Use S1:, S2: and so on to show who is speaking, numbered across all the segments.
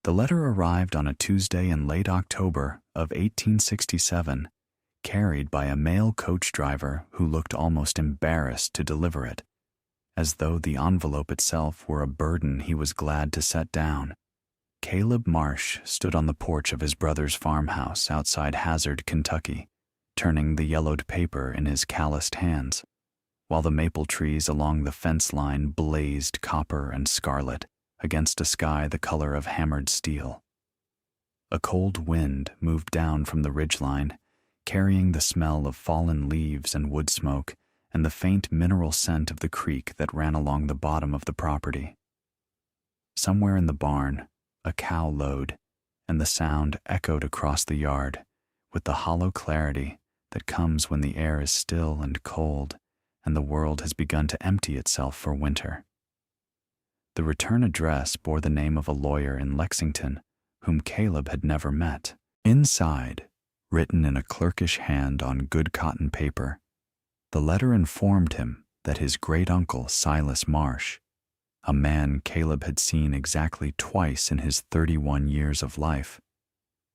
S1: The letter arrived on a Tuesday in late October of 1867, carried by a male coach driver who looked almost embarrassed to deliver it, as though the envelope itself were a burden he was glad to set down. Caleb Marsh stood on the porch of his brother's farmhouse outside Hazard, Kentucky, turning the yellowed paper in his calloused hands, while the maple trees along the fence line blazed copper and scarlet against a sky the color of hammered steel. A cold wind moved down from the ridgeline, carrying the smell of fallen leaves and wood smoke and the faint mineral scent of the creek that ran along the bottom of the property. Somewhere in the barn, a cow lowed, and the sound echoed across the yard with the hollow clarity that comes when the air is still and cold and the world has begun to empty itself for winter. The return address bore the name of a lawyer in Lexington whom Caleb had never met. Inside, written in a clerkish hand on good cotton paper, the letter informed him that his great-uncle Silas Marsh, a man Caleb had seen exactly twice in his 31 years of life,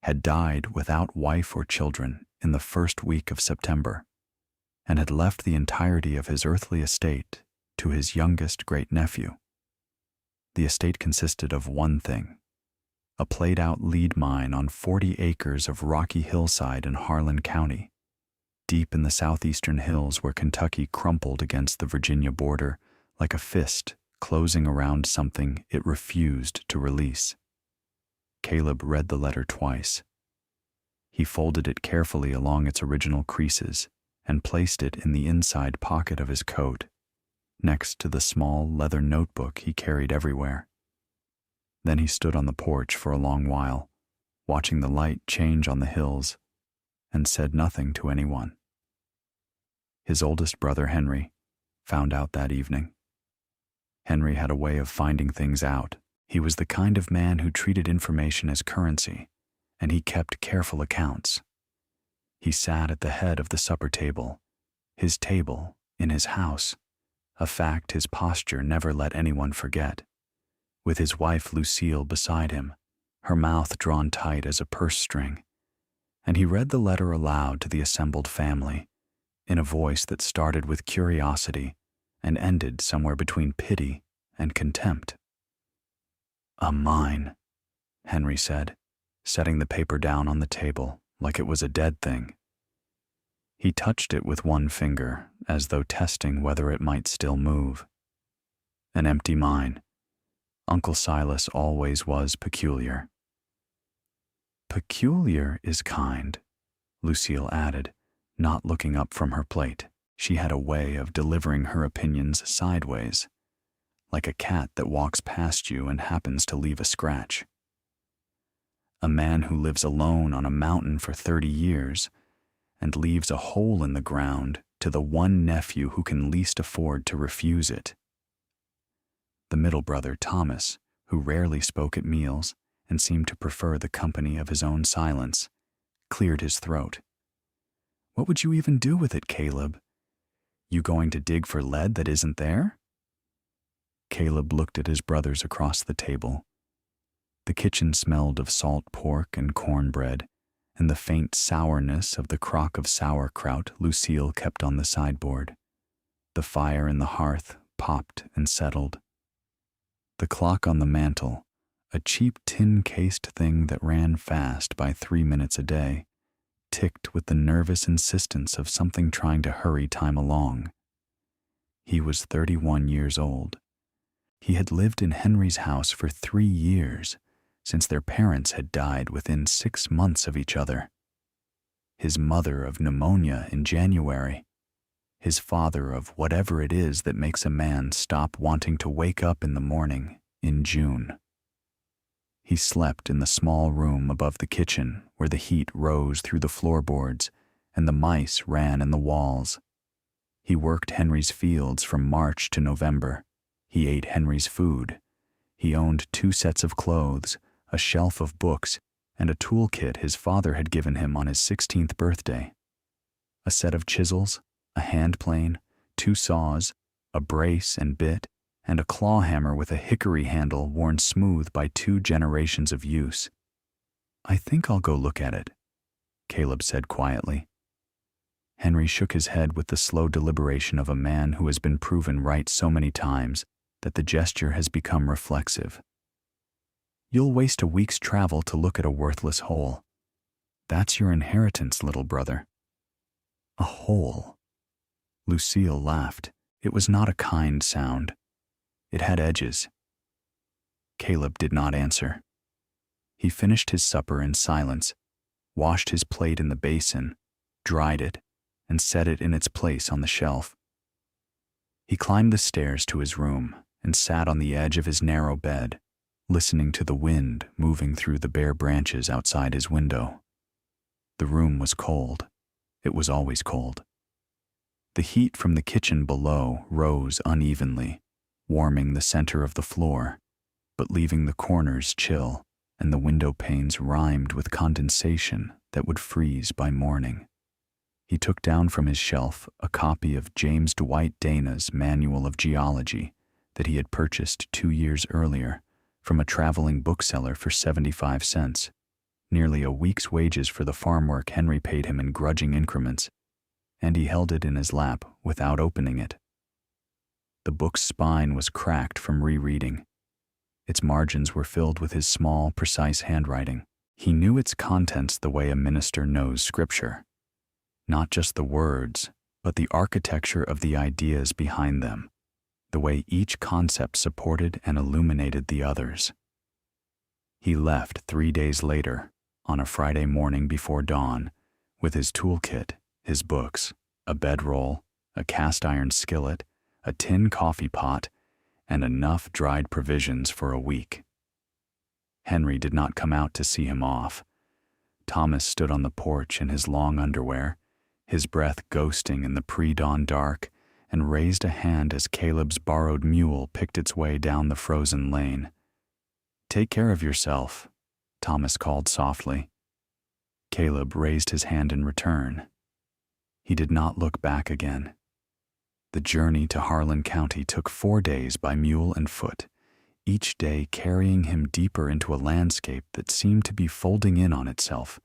S1: had died without wife or children in the first week of September, and had left the entirety of his earthly estate to his youngest great-nephew. The estate consisted of one thing: a played-out lead mine on 40 acres of rocky hillside in Harlan County, deep in the southeastern hills where Kentucky crumpled against the Virginia border like a fist closing around something it refused to release. Caleb read the letter twice. He folded it carefully along its original creases and placed it in the inside pocket of his coat, next to the small leather notebook he carried everywhere. Then he stood on the porch for a long while, watching the light change on the hills, and said nothing to anyone. His oldest brother, Henry, found out that evening. Henry had a way of finding things out. He was the kind of man who treated information as currency, and he kept careful accounts. He sat at the head of the supper table, his table in his house, a fact his posture never let anyone forget, with his wife Lucille beside him, her mouth drawn tight as a purse string, and he read the letter aloud to the assembled family, in a voice that started with curiosity and ended somewhere between pity and contempt. "A mine," Henry said, setting the paper down on the table like it was a dead thing. He touched it with one finger, as though testing whether it might still move. An empty mine. Uncle Silas always was peculiar. "Peculiar is kind," Lucille added, not looking up from her plate. She had a way of delivering her opinions sideways, like a cat that walks past you and happens to leave a scratch. A man who lives alone on a mountain for 30 years and leaves a hole in the ground to the one nephew who can least afford to refuse it. The middle brother, Thomas, who rarely spoke at meals and seemed to prefer the company of his own silence, cleared his throat. "What would you even do with it, Caleb? You going to dig for lead that isn't there?" Caleb looked at his brothers across the table. The kitchen smelled of salt pork and cornbread, and the faint sourness of the crock of sauerkraut Lucille kept on the sideboard. The fire in the hearth popped and settled. The clock on the mantel, a cheap tin-cased thing that ran fast by 3 minutes a day, ticked with the nervous insistence of something trying to hurry time along. He was 31 years old. He had lived in Henry's house for 3 years, since their parents had died within 6 months of each other. His mother of pneumonia in January. His father of whatever it is that makes a man stop wanting to wake up in the morning in June. He slept in the small room above the kitchen where the heat rose through the floorboards and the mice ran in the walls. He worked Henry's fields from March to November. He ate Henry's food. He owned 2 sets of clothes, a shelf of books, and a toolkit his father had given him on his 16th birthday. A set of chisels, a hand plane, 2 saws, a brace and bit, and a claw hammer with a hickory handle worn smooth by 2 generations of use. "I think I'll go look at it," Caleb said quietly. Henry shook his head with the slow deliberation of a man who has been proven right so many times that the gesture has become reflexive. "You'll waste a week's travel to look at a worthless hole. That's your inheritance, little brother." "A hole." Lucille laughed. It was not a kind sound. It had edges. Caleb did not answer. He finished his supper in silence, washed his plate in the basin, dried it, and set it in its place on the shelf. He climbed the stairs to his room and sat on the edge of his narrow bed, listening to the wind moving through the bare branches outside his window. The room was cold. It was always cold. The heat from the kitchen below rose unevenly, warming the center of the floor, but leaving the corners chill, and the window panes rimed with condensation that would freeze by morning. He took down from his shelf a copy of James Dwight Dana's Manual of Geology that he had purchased 2 years earlier from a traveling bookseller for 75 cents, nearly a week's wages for the farm work Henry paid him in grudging increments, and he held it in his lap without opening it. The book's spine was cracked from rereading. Its margins were filled with his small, precise handwriting. He knew its contents the way a minister knows Scripture. Not just the words, but the architecture of the ideas behind them, the way each concept supported and illuminated the others. He left 3 days later, on a Friday morning before dawn, with his toolkit, his books, a bedroll, a cast-iron skillet, a tin coffee pot, and enough dried provisions for a week. Henry did not come out to see him off. Thomas stood on the porch in his long underwear, his breath ghosting in the pre-dawn dark, and raised a hand as Caleb's borrowed mule picked its way down the frozen lane. "Take care of yourself," Thomas called softly. Caleb raised his hand in return. He did not look back again. The journey to Harlan County took 4 days by mule and foot, each day carrying him deeper into a landscape that seemed to be folding in on itself,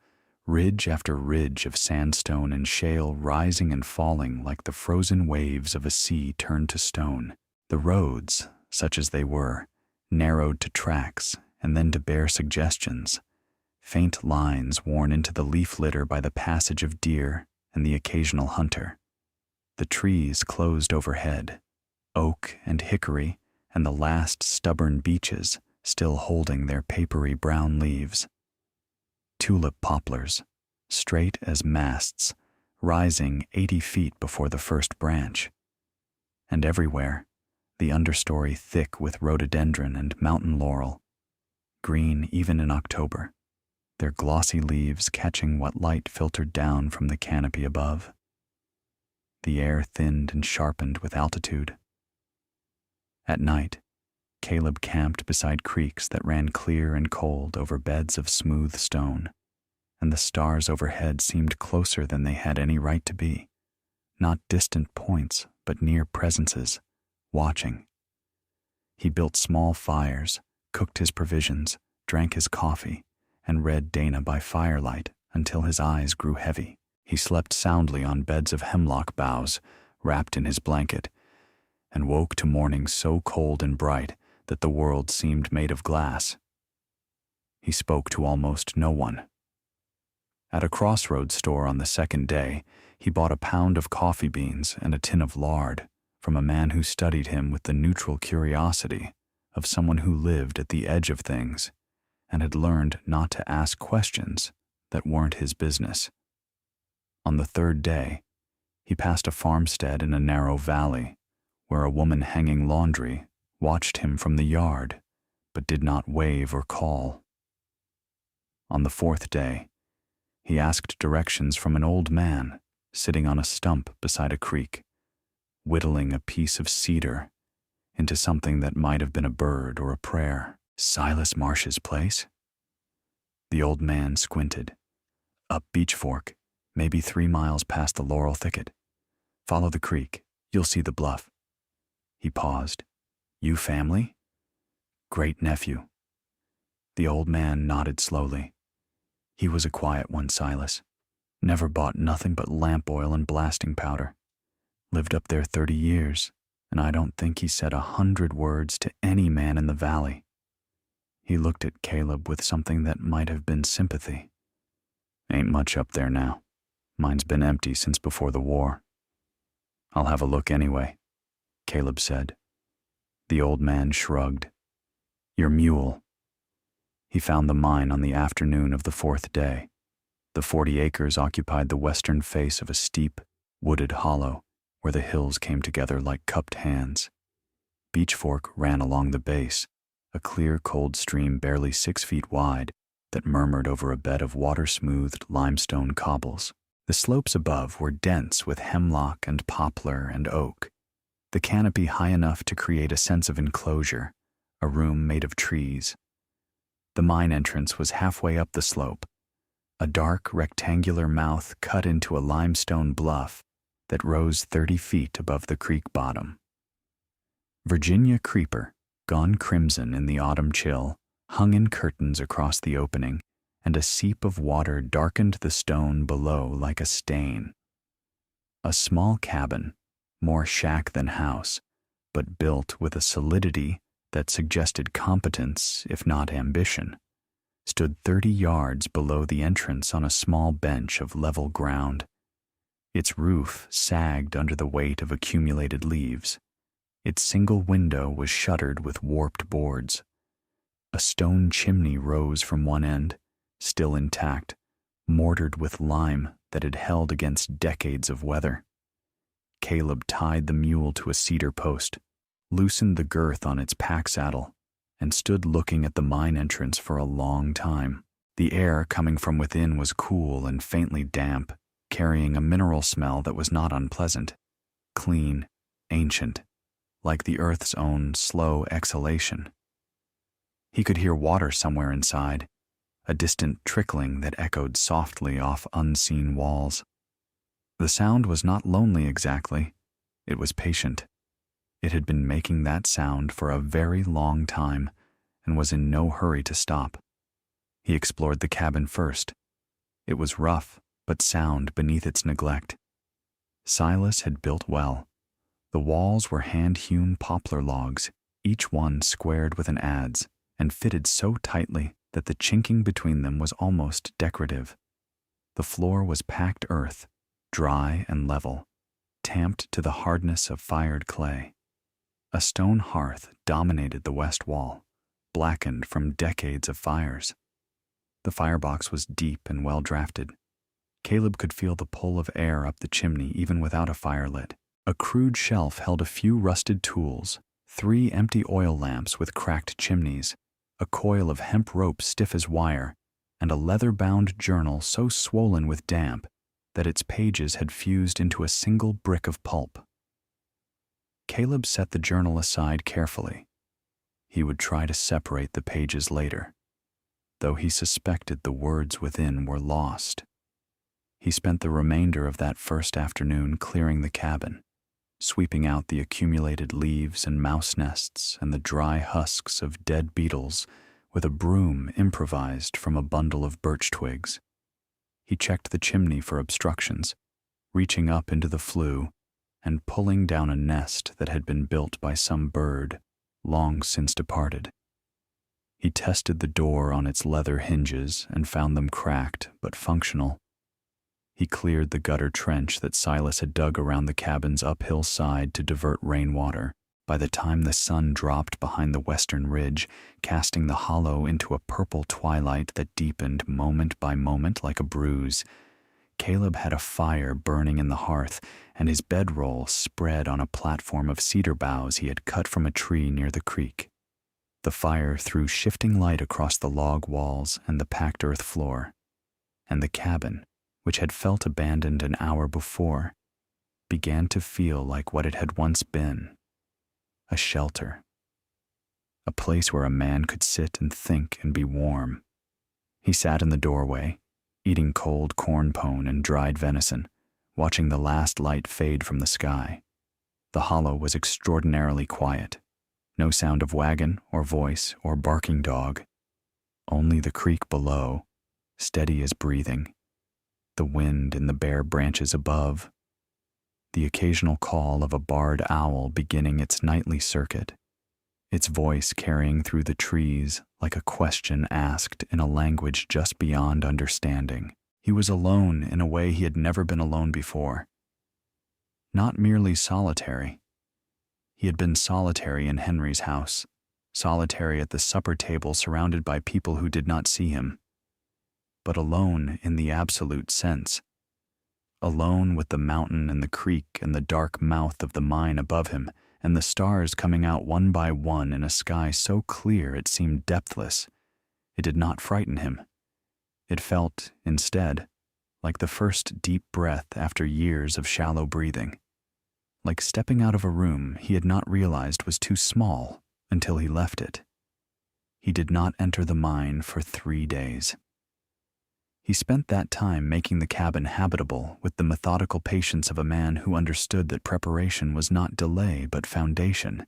S1: ridge after ridge of sandstone and shale rising and falling like the frozen waves of a sea turned to stone. The roads, such as they were, narrowed to tracks and then to bare suggestions, faint lines worn into the leaf litter by the passage of deer and the occasional hunter. The trees closed overhead, oak and hickory and the last stubborn beeches still holding their papery brown leaves. Tulip poplars, straight as masts, rising 80 feet before the first branch. And everywhere, the understory thick with rhododendron and mountain laurel, green even in October, their glossy leaves catching what light filtered down from the canopy above. The air thinned and sharpened with altitude. At night, Caleb camped beside creeks that ran clear and cold over beds of smooth stone, and the stars overhead seemed closer than they had any right to be, not distant points, but near presences, watching. He built small fires, cooked his provisions, drank his coffee, and read Dana by firelight until his eyes grew heavy. He slept soundly on beds of hemlock boughs, wrapped in his blanket, and woke to morning so cold and bright that the world seemed made of glass. He spoke to almost no one. At a crossroads store on the second day, he bought a pound of coffee beans and a tin of lard from a man who studied him with the neutral curiosity of someone who lived at the edge of things and had learned not to ask questions that weren't his business. On the third day, he passed a farmstead in a narrow valley where a woman hanging laundry watched him from the yard, but did not wave or call. On the fourth day, he asked directions from an old man sitting on a stump beside a creek, whittling a piece of cedar into something that might have been a bird or a prayer. "Silas Marsh's place?" The old man squinted. "Up Beach Fork, maybe 3 miles past the laurel thicket. Follow the creek, you'll see the bluff." He paused. You family? Great nephew. The old man nodded slowly. He was a quiet one, Silas. Never bought nothing but lamp oil and blasting powder. Lived up there 30 years, and I don't think he said 100 words to any man in the valley. He looked at Caleb with something that might have been sympathy. Ain't much up there now. Mine's been empty since before the war. I'll have a look anyway, Caleb said. The old man shrugged. Your mule. He found the mine on the afternoon of the 4th day. The 40 acres occupied the western face of a steep, wooded hollow where the hills came together like cupped hands. Beech Fork ran along the base, a clear, cold stream barely 6 feet wide that murmured over a bed of water-smoothed limestone cobbles. The slopes above were dense with hemlock and poplar and oak, the canopy high enough to create a sense of enclosure, a room made of trees. The mine entrance was halfway up the slope, a dark rectangular mouth cut into a limestone bluff that rose 30 feet above the creek bottom. Virginia creeper, gone crimson in the autumn chill, hung in curtains across the opening, and a seep of water darkened the stone below like a stain. A small cabin, more shack than house, but built with a solidity that suggested competence, if not ambition, stood 30 yards below the entrance on a small bench of level ground. Its roof sagged under the weight of accumulated leaves. Its single window was shuttered with warped boards. A stone chimney rose from one end, still intact, mortared with lime that had held against decades of weather. Caleb tied the mule to a cedar post, loosened the girth on its pack saddle, and stood looking at the mine entrance for a long time. The air coming from within was cool and faintly damp, carrying a mineral smell that was not unpleasant, clean, ancient, like the earth's own slow exhalation. He could hear water somewhere inside, a distant trickling that echoed softly off unseen walls. The sound was not lonely exactly. It was patient. It had been making that sound for a very long time and was in no hurry to stop. He explored the cabin first. It was rough, but sound beneath its neglect. Silas had built well. The walls were hand-hewn poplar logs, each one squared with an adze, and fitted so tightly that the chinking between them was almost decorative. The floor was packed earth, dry and level, tamped to the hardness of fired clay. A stone hearth dominated the west wall, blackened from decades of fires. The firebox was deep and well-drafted. Caleb could feel the pull of air up the chimney even without a fire lit. A crude shelf held a few rusted tools, 3 empty oil lamps with cracked chimneys, a coil of hemp rope stiff as wire, and a leather-bound journal so swollen with damp that its pages had fused into a single brick of pulp. Caleb set the journal aside carefully. He would try to separate the pages later, though he suspected the words within were lost. He spent the remainder of that first afternoon clearing the cabin, sweeping out the accumulated leaves and mouse nests and the dry husks of dead beetles with a broom improvised from a bundle of birch twigs. He checked the chimney for obstructions, reaching up into the flue and pulling down a nest that had been built by some bird long since departed. He tested the door on its leather hinges and found them cracked but functional. He cleared the gutter trench that Silas had dug around the cabin's uphill side to divert rainwater. By the time the sun dropped behind the western ridge, casting the hollow into a purple twilight that deepened moment by moment like a bruise, Caleb had a fire burning in the hearth, and his bedroll spread on a platform of cedar boughs he had cut from a tree near the creek. The fire threw shifting light across the log walls and the packed earth floor, and the cabin, which had felt abandoned an hour before, began to feel like what it had once been, a shelter, a place where a man could sit and think and be warm. He sat in the doorway, eating cold corn pone and dried venison, watching the last light fade from the sky. The hollow was extraordinarily quiet. No sound of wagon or voice or barking dog. Only the creek below, steady as breathing, the wind in the bare branches above, the occasional call of a barred owl beginning its nightly circuit, its voice carrying through the trees like a question asked in a language just beyond understanding. He was alone in a way he had never been alone before. Not merely solitary. He had been solitary in Henry's house, solitary at the supper table surrounded by people who did not see him, but alone in the absolute sense. Alone with the mountain and the creek and the dark mouth of the mine above him and the stars coming out one by one in a sky so clear it seemed depthless. It did not frighten him. It felt, instead, like the first deep breath after years of shallow breathing. Like stepping out of a room he had not realized was too small until he left it. He did not enter the mine for 3 days. He spent that time making the cabin habitable with the methodical patience of a man who understood that preparation was not delay but foundation.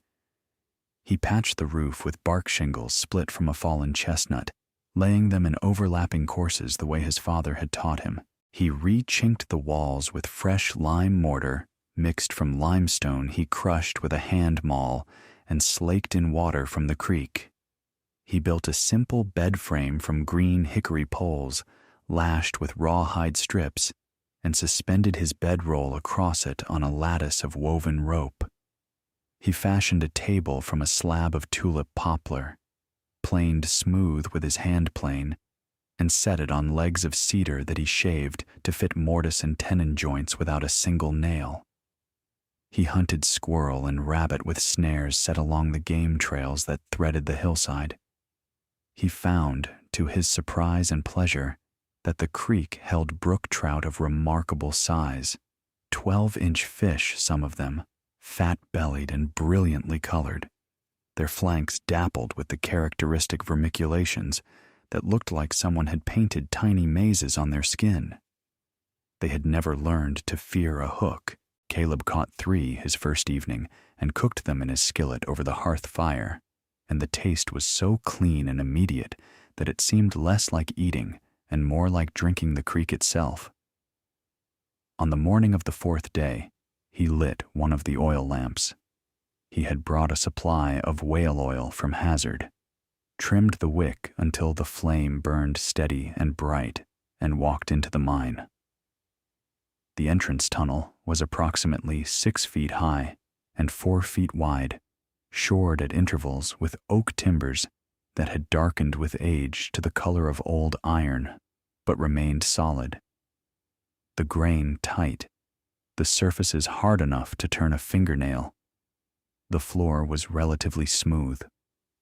S1: He patched the roof with bark shingles split from a fallen chestnut, laying them in overlapping courses the way his father had taught him. He re-chinked the walls with fresh lime mortar, mixed from limestone he crushed with a hand maul and slaked in water from the creek. He built a simple bed frame from green hickory poles, lashed with rawhide strips, and suspended his bedroll across it on a lattice of woven rope. He fashioned a table from a slab of tulip poplar, planed smooth with his hand plane, and set it on legs of cedar that he shaved to fit mortise and tenon joints without a single nail. He hunted squirrel and rabbit with snares set along the game trails that threaded the hillside. He found, to his surprise and pleasure, that the creek held brook trout of remarkable size, 12-inch fish, some of them, fat-bellied and brilliantly colored, their flanks dappled with the characteristic vermiculations that looked like someone had painted tiny mazes on their skin. They had never learned to fear a hook. Caleb caught 3 his first evening and cooked them in his skillet over the hearth fire, and the taste was so clean and immediate that it seemed less like eating and more like drinking the creek itself. On the morning of the 4th day, he lit one of the oil lamps. He had brought a supply of whale oil from Hazard, trimmed the wick until the flame burned steady and bright, and walked into the mine. The entrance tunnel was approximately 6 feet high and 4 feet wide, shored at intervals with oak timbers that had darkened with age to the color of old iron, but remained solid. The grain tight, the surfaces hard enough to turn a fingernail. The floor was relatively smooth,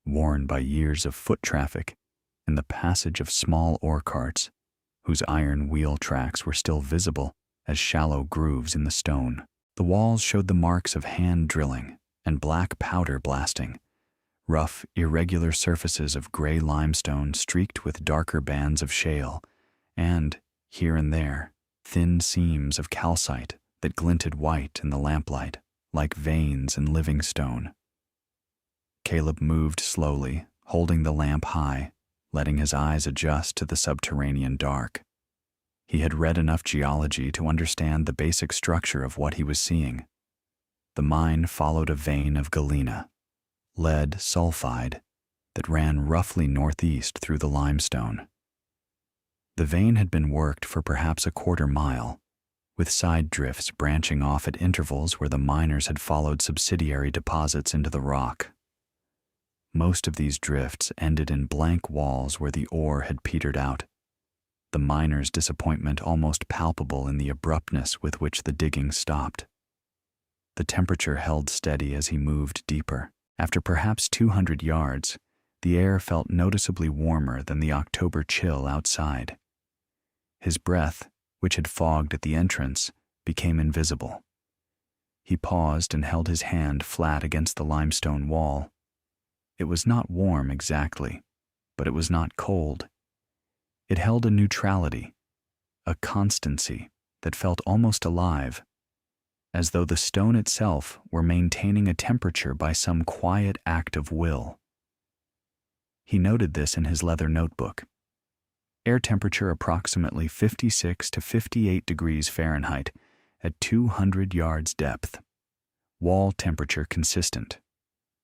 S1: worn by years of foot traffic and the passage of small ore carts, whose iron wheel tracks were still visible as shallow grooves in the stone. The walls showed the marks of hand drilling and black powder blasting, rough, irregular surfaces of gray limestone streaked with darker bands of shale, and, here and there, thin seams of calcite that glinted white in the lamplight, like veins in living stone. Caleb moved slowly, holding the lamp high, letting his eyes adjust to the subterranean dark. He had read enough geology to understand the basic structure of what he was seeing. The mine followed a vein of galena, lead sulfide, that ran roughly northeast through the limestone. The vein had been worked for perhaps a quarter mile, with side drifts branching off at intervals where the miners had followed subsidiary deposits into the rock. Most of these drifts ended in blank walls where the ore had petered out, the miners' disappointment almost palpable in the abruptness with which the digging stopped. The temperature held steady as he moved deeper. After perhaps 200 yards, the air felt noticeably warmer than the October chill outside. His breath, which had fogged at the entrance, became invisible. He paused and held his hand flat against the limestone wall. It was not warm exactly, but it was not cold. It held a neutrality, a constancy that felt almost alive. as though the stone itself were maintaining a temperature by some quiet act of will. He noted this in his leather notebook. Air temperature approximately 56 to 58 degrees Fahrenheit at 200 yards depth. Wall temperature consistent.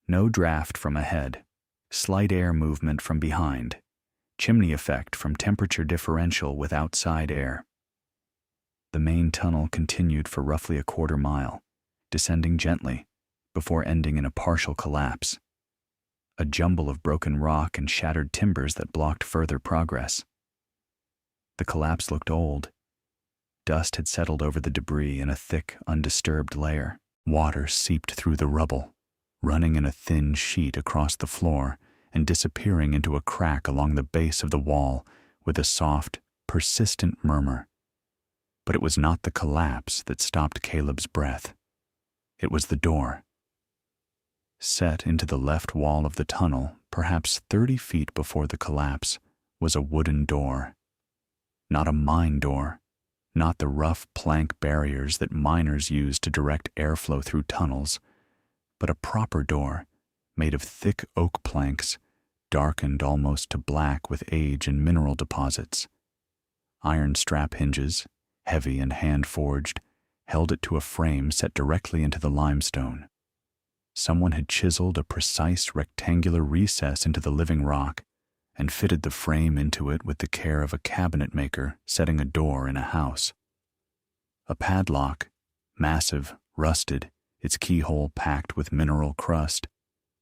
S1: No draft from ahead. Slight air movement from behind. Chimney effect from temperature differential with outside air. The main tunnel continued for roughly a quarter mile, descending gently, before ending in a partial collapse. A jumble of broken rock and shattered timbers that blocked further progress. The collapse looked old. Dust had settled over the debris in a thick, undisturbed layer. Water seeped through the rubble, running in a thin sheet across the floor and disappearing into a crack along the base of the wall with a soft, persistent murmur. But it was not the collapse that stopped Caleb's breath. It was the door. Set into the left wall of the tunnel, perhaps 30 feet before the collapse, was a wooden door. Not a mine door, not the rough plank barriers that miners use to direct airflow through tunnels, but a proper door made of thick oak planks, darkened almost to black with age and mineral deposits. Iron strap hinges, heavy and hand-forged, held it to a frame set directly into the limestone. Someone had chiseled a precise rectangular recess into the living rock and fitted the frame into it with the care of a cabinet maker setting a door in a house. A padlock, massive, rusted, its keyhole packed with mineral crust,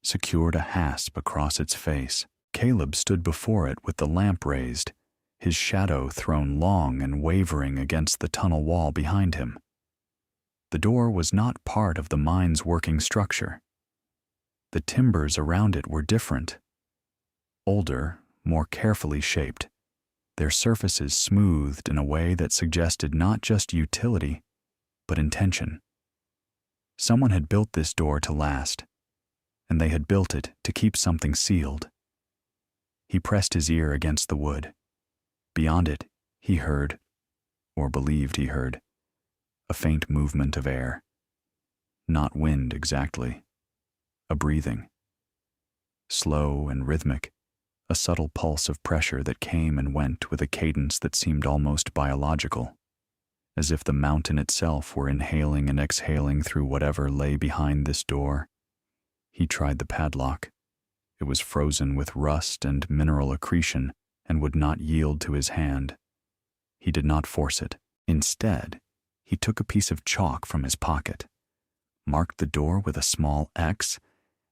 S1: secured a hasp across its face. Caleb stood before it with the lamp raised, his shadow thrown long and wavering against the tunnel wall behind him. The door was not part of the mine's working structure. The timbers around it were different. Older, more carefully shaped, their surfaces smoothed in a way that suggested not just utility, but intention. Someone had built this door to last, and they had built it to keep something sealed. He pressed his ear against the wood. Beyond it, he heard, or believed he heard, a faint movement of air. Not wind exactly, a breathing. Slow and rhythmic, a subtle pulse of pressure that came and went with a cadence that seemed almost biological, as if the mountain itself were inhaling and exhaling through whatever lay behind this door. He tried the padlock. It was frozen with rust and mineral accretion and would not yield to his hand. He did not force it. Instead, he took a piece of chalk from his pocket, marked the door with a small X,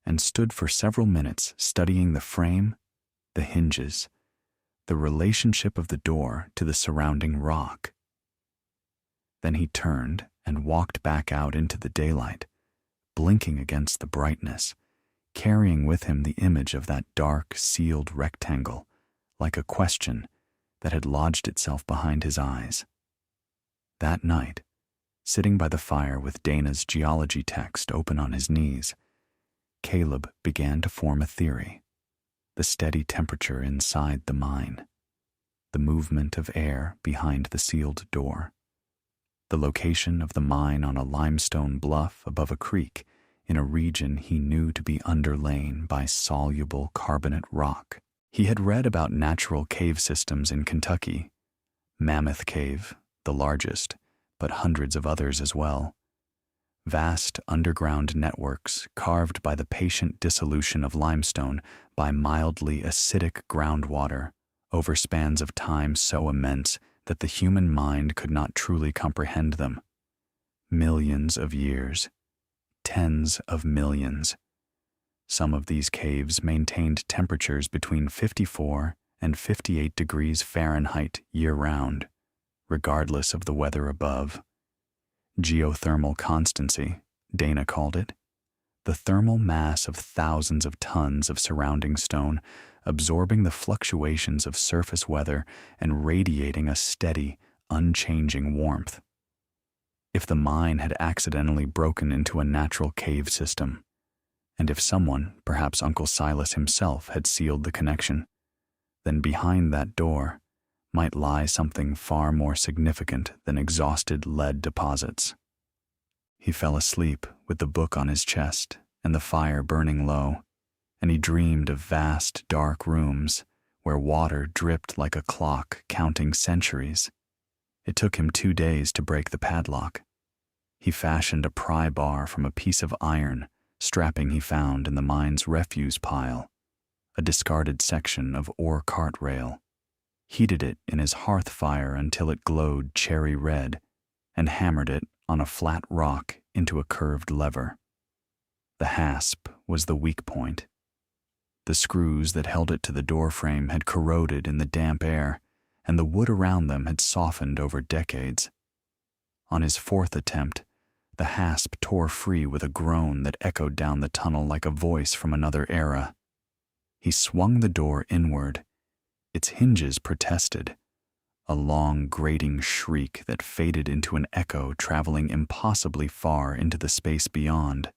S1: and stood for several minutes studying the frame, the hinges, the relationship of the door to the surrounding rock. Then he turned and walked back out into the daylight, blinking against the brightness, carrying with him the image of that dark, sealed rectangle, like a question that had lodged itself behind his eyes. That night, sitting by the fire with Dana's geology text open on his knees, Caleb began to form a theory. The steady temperature inside the mine, the movement of air behind the sealed door, the location of the mine on a limestone bluff above a creek in a region he knew to be underlain by soluble carbonate rock. He had read about natural cave systems in Kentucky, Mammoth Cave, the largest, but hundreds of others as well. Vast underground networks carved by the patient dissolution of limestone by mildly acidic groundwater over spans of time so immense that the human mind could not truly comprehend them. Millions of years, tens of millions. Some of these caves maintained temperatures between 54 and 58 degrees Fahrenheit year-round, regardless of the weather above. Geothermal constancy, Dana called it, the thermal mass of thousands of tons of surrounding stone absorbing the fluctuations of surface weather and radiating a steady, unchanging warmth. If the mine had accidentally broken into a natural cave system, and if someone, perhaps Uncle Silas himself, had sealed the connection, then behind that door might lie something far more significant than exhausted lead deposits. He fell asleep with the book on his chest and the fire burning low, and he dreamed of vast, dark rooms where water dripped like a clock counting centuries. It took him 2 days to break the padlock. He fashioned a pry bar from a piece of iron strapping he found in the mine's refuse pile, a discarded section of ore cart rail, heated it in his hearth fire until it glowed cherry red, and hammered it on a flat rock into a curved lever. The hasp was the weak point. The screws that held it to the doorframe had corroded in the damp air, and the wood around them had softened over decades. On his 4th attempt, the hasp tore free with a groan that echoed down the tunnel like a voice from another era. He swung the door inward. Its hinges protested, a long grating shriek that faded into an echo traveling impossibly far into the space beyond.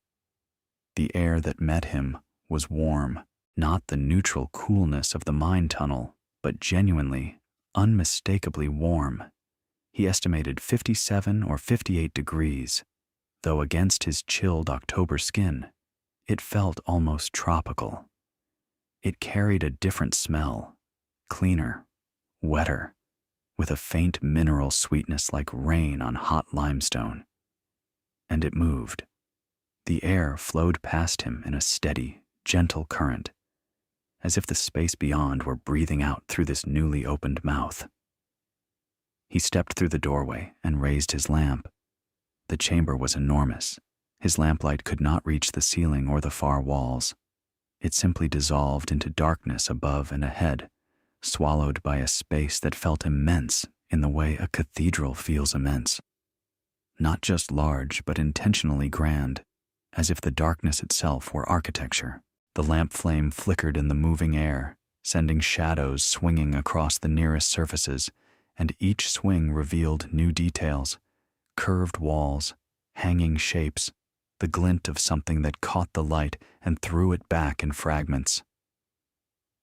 S1: The air that met him was warm, not the neutral coolness of the mine tunnel, but genuinely, unmistakably warm. He estimated 57 or 58 degrees, though against his chilled October skin, it felt almost tropical. It carried a different smell, cleaner, wetter, with a faint mineral sweetness like rain on hot limestone. And it moved. The air flowed past him in a steady, gentle current, as if the space beyond were breathing out through this newly opened mouth. He stepped through the doorway and raised his lamp. The chamber was enormous. His lamplight could not reach the ceiling or the far walls. It simply dissolved into darkness above and ahead, swallowed by a space that felt immense in the way a cathedral feels immense. Not just large, but intentionally grand, as if the darkness itself were architecture. The lamp flame flickered in the moving air, sending shadows swinging across the nearest surfaces, and each swing revealed new details, curved walls, hanging shapes, the glint of something that caught the light and threw it back in fragments.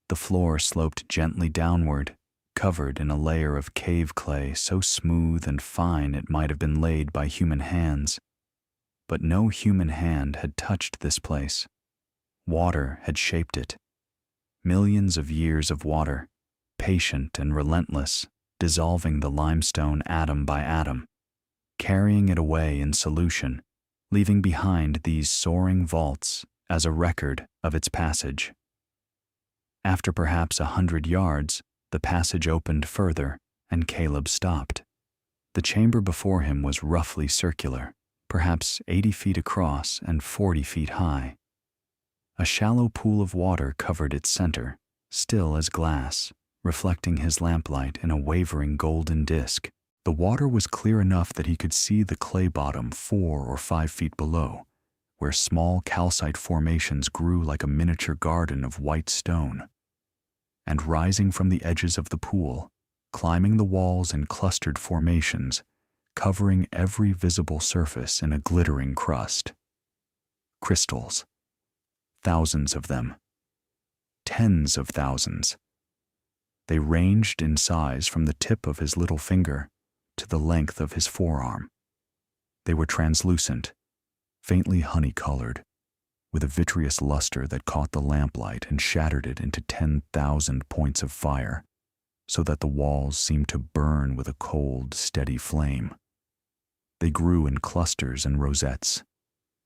S1: The floor sloped gently downward, covered in a layer of cave clay so smooth and fine it might have been laid by human hands. But no human hand had touched this place. Water had shaped it. Millions of years of water, patient and relentless, dissolving the limestone atom by atom, carrying it away in solution, leaving behind these soaring vaults as a record of its passage. After perhaps 100 yards, the passage opened further, and Caleb stopped. The chamber before him was roughly circular, perhaps 80 feet across and 40 feet high. A shallow pool of water covered its center, still as glass, reflecting his lamplight in a wavering golden disk. The water was clear enough that he could see the clay bottom 4 or 5 feet below, where small calcite formations grew like a miniature garden of white stone. And rising from the edges of the pool, climbing the walls in clustered formations, covering every visible surface in a glittering crust. Crystals. Thousands of them. Tens of thousands. They ranged in size from the tip of his little finger to the length of his forearm. They were translucent, faintly honey-colored, with a vitreous luster that caught the lamplight and shattered it into 10,000 points of fire, so that the walls seemed to burn with a cold, steady flame. They grew in clusters and rosettes,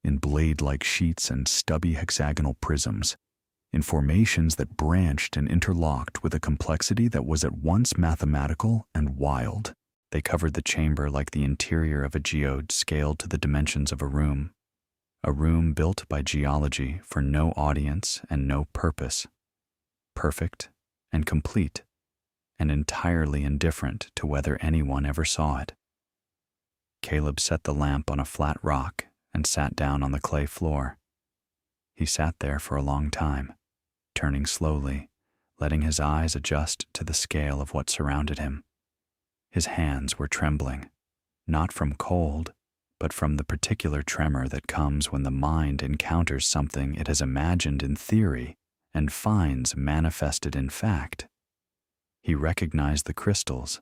S1: in blade-like sheets and stubby hexagonal prisms, in formations that branched and interlocked with a complexity that was at once mathematical and wild. They covered the chamber like the interior of a geode scaled to the dimensions of a room built by geology for no audience and no purpose, perfect and complete, and entirely indifferent to whether anyone ever saw it. Caleb set the lamp on a flat rock and sat down on the clay floor. He sat there for a long time, turning slowly, letting his eyes adjust to the scale of what surrounded him. His hands were trembling, not from cold, but from the particular tremor that comes when the mind encounters something it has imagined in theory and finds manifested in fact. He recognized the crystals.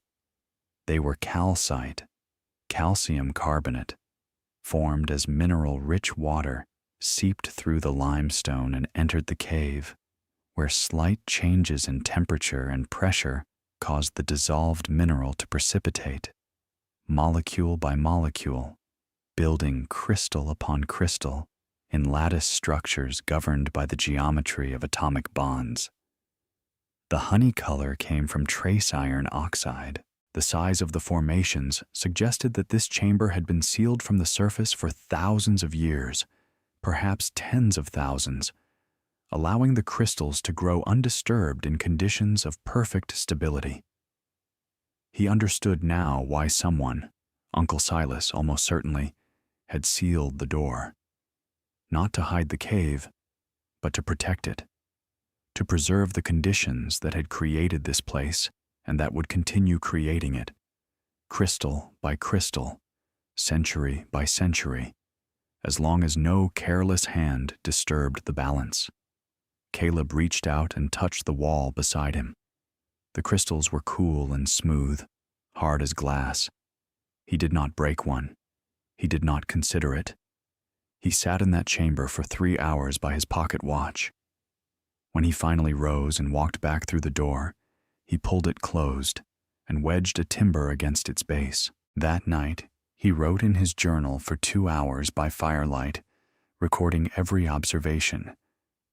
S1: They were calcite, calcium carbonate, formed as mineral-rich water, seeped through the limestone and entered the cave, where slight changes in temperature and pressure caused the dissolved mineral to precipitate, molecule by molecule, building crystal upon crystal in lattice structures governed by the geometry of atomic bonds. The honey color came from trace iron oxide. The size of the formations suggested that this chamber had been sealed from the surface for thousands of years, perhaps tens of thousands, allowing the crystals to grow undisturbed in conditions of perfect stability. He understood now why someone, Uncle Silas almost certainly, had sealed the door. Not to hide the cave, but to protect it, to preserve the conditions that had created this place and that would continue creating it, crystal by crystal, century by century, as long as no careless hand disturbed the balance. Caleb reached out and touched the wall beside him. The crystals were cool and smooth, hard as glass. He did not break one. He did not consider it. He sat in that chamber for 3 hours by his pocket watch. When he finally rose and walked back through the door, he pulled it closed and wedged a timber against its base. That night, he wrote in his journal for 2 hours by firelight, recording every observation,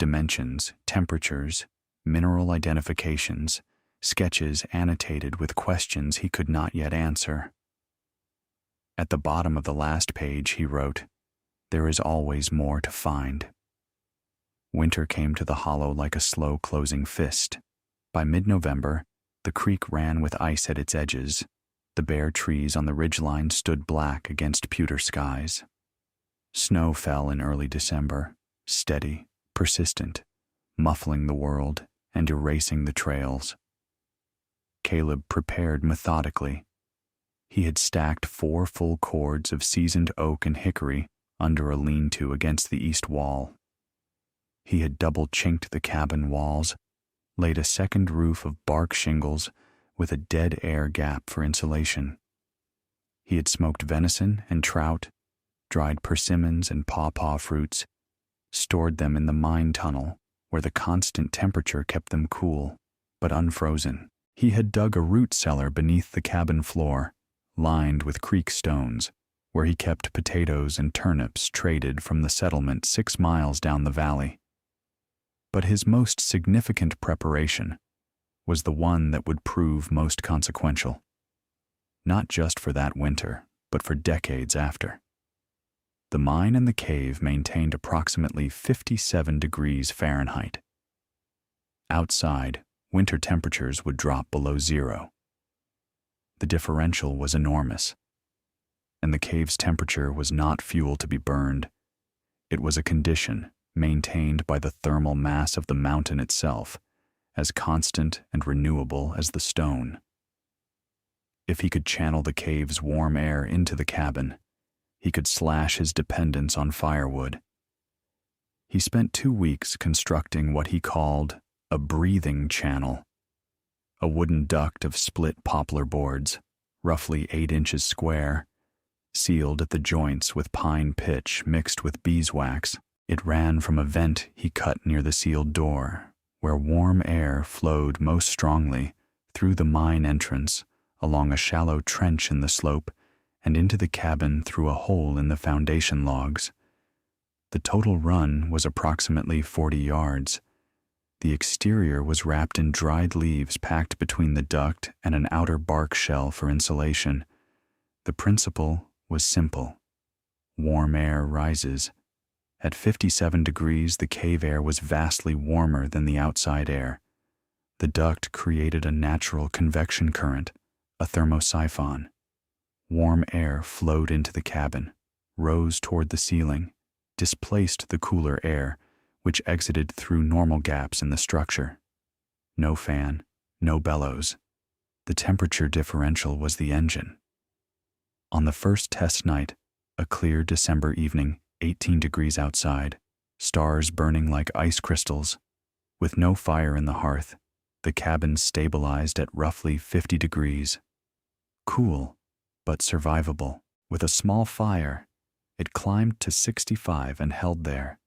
S1: dimensions, temperatures, mineral identifications, sketches annotated with questions he could not yet answer. At the bottom of the last page, he wrote, "There is always more to find." Winter came to the hollow like a slow-closing fist. By mid-November, the creek ran with ice at its edges. The bare trees on the ridgeline stood black against pewter skies. Snow fell in early December, steady, persistent, muffling the world and erasing the trails. Caleb prepared methodically. He had stacked 4 full cords of seasoned oak and hickory under a lean-to against the east wall. He had double-chinked the cabin walls, laid a second roof of bark shingles with a dead air gap for insulation. He had smoked venison and trout, dried persimmons and pawpaw fruits, stored them in the mine tunnel where the constant temperature kept them cool, but unfrozen. He had dug a root cellar beneath the cabin floor, lined with creek stones, where he kept potatoes and turnips traded from the settlement 6 miles down the valley. But his most significant preparation was the one that would prove most consequential, not just for that winter, but for decades after. The mine and the cave maintained approximately 57 degrees Fahrenheit. Outside, winter temperatures would drop below 0. The differential was enormous, and the cave's temperature was not fuel to be burned. It was a condition maintained by the thermal mass of the mountain itself, as constant and renewable as the stone. If he could channel the cave's warm air into the cabin, he could slash his dependence on firewood. He spent 2 weeks constructing what he called a breathing channel, a wooden duct of split poplar boards, roughly 8 inches square, sealed at the joints with pine pitch mixed with beeswax. It ran from a vent he cut near the sealed door, where warm air flowed most strongly through the mine entrance, along a shallow trench in the slope, and into the cabin through a hole in the foundation logs. The total run was approximately 40 yards. The exterior was wrapped in dried leaves packed between the duct and an outer bark shell for insulation. The principle was simple. Warm air rises. At 57 degrees, the cave air was vastly warmer than the outside air. The duct created a natural convection current, a thermosiphon. Warm air flowed into the cabin, rose toward the ceiling, displaced the cooler air, which exited through normal gaps in the structure. No fan, no bellows. The temperature differential was the engine. On the first test night, a clear December evening, 18 degrees outside, stars burning like ice crystals, with no fire in the hearth, the cabin stabilized at roughly 50 degrees. Cool, but survivable, with a small fire, It climbed to 65 and held there.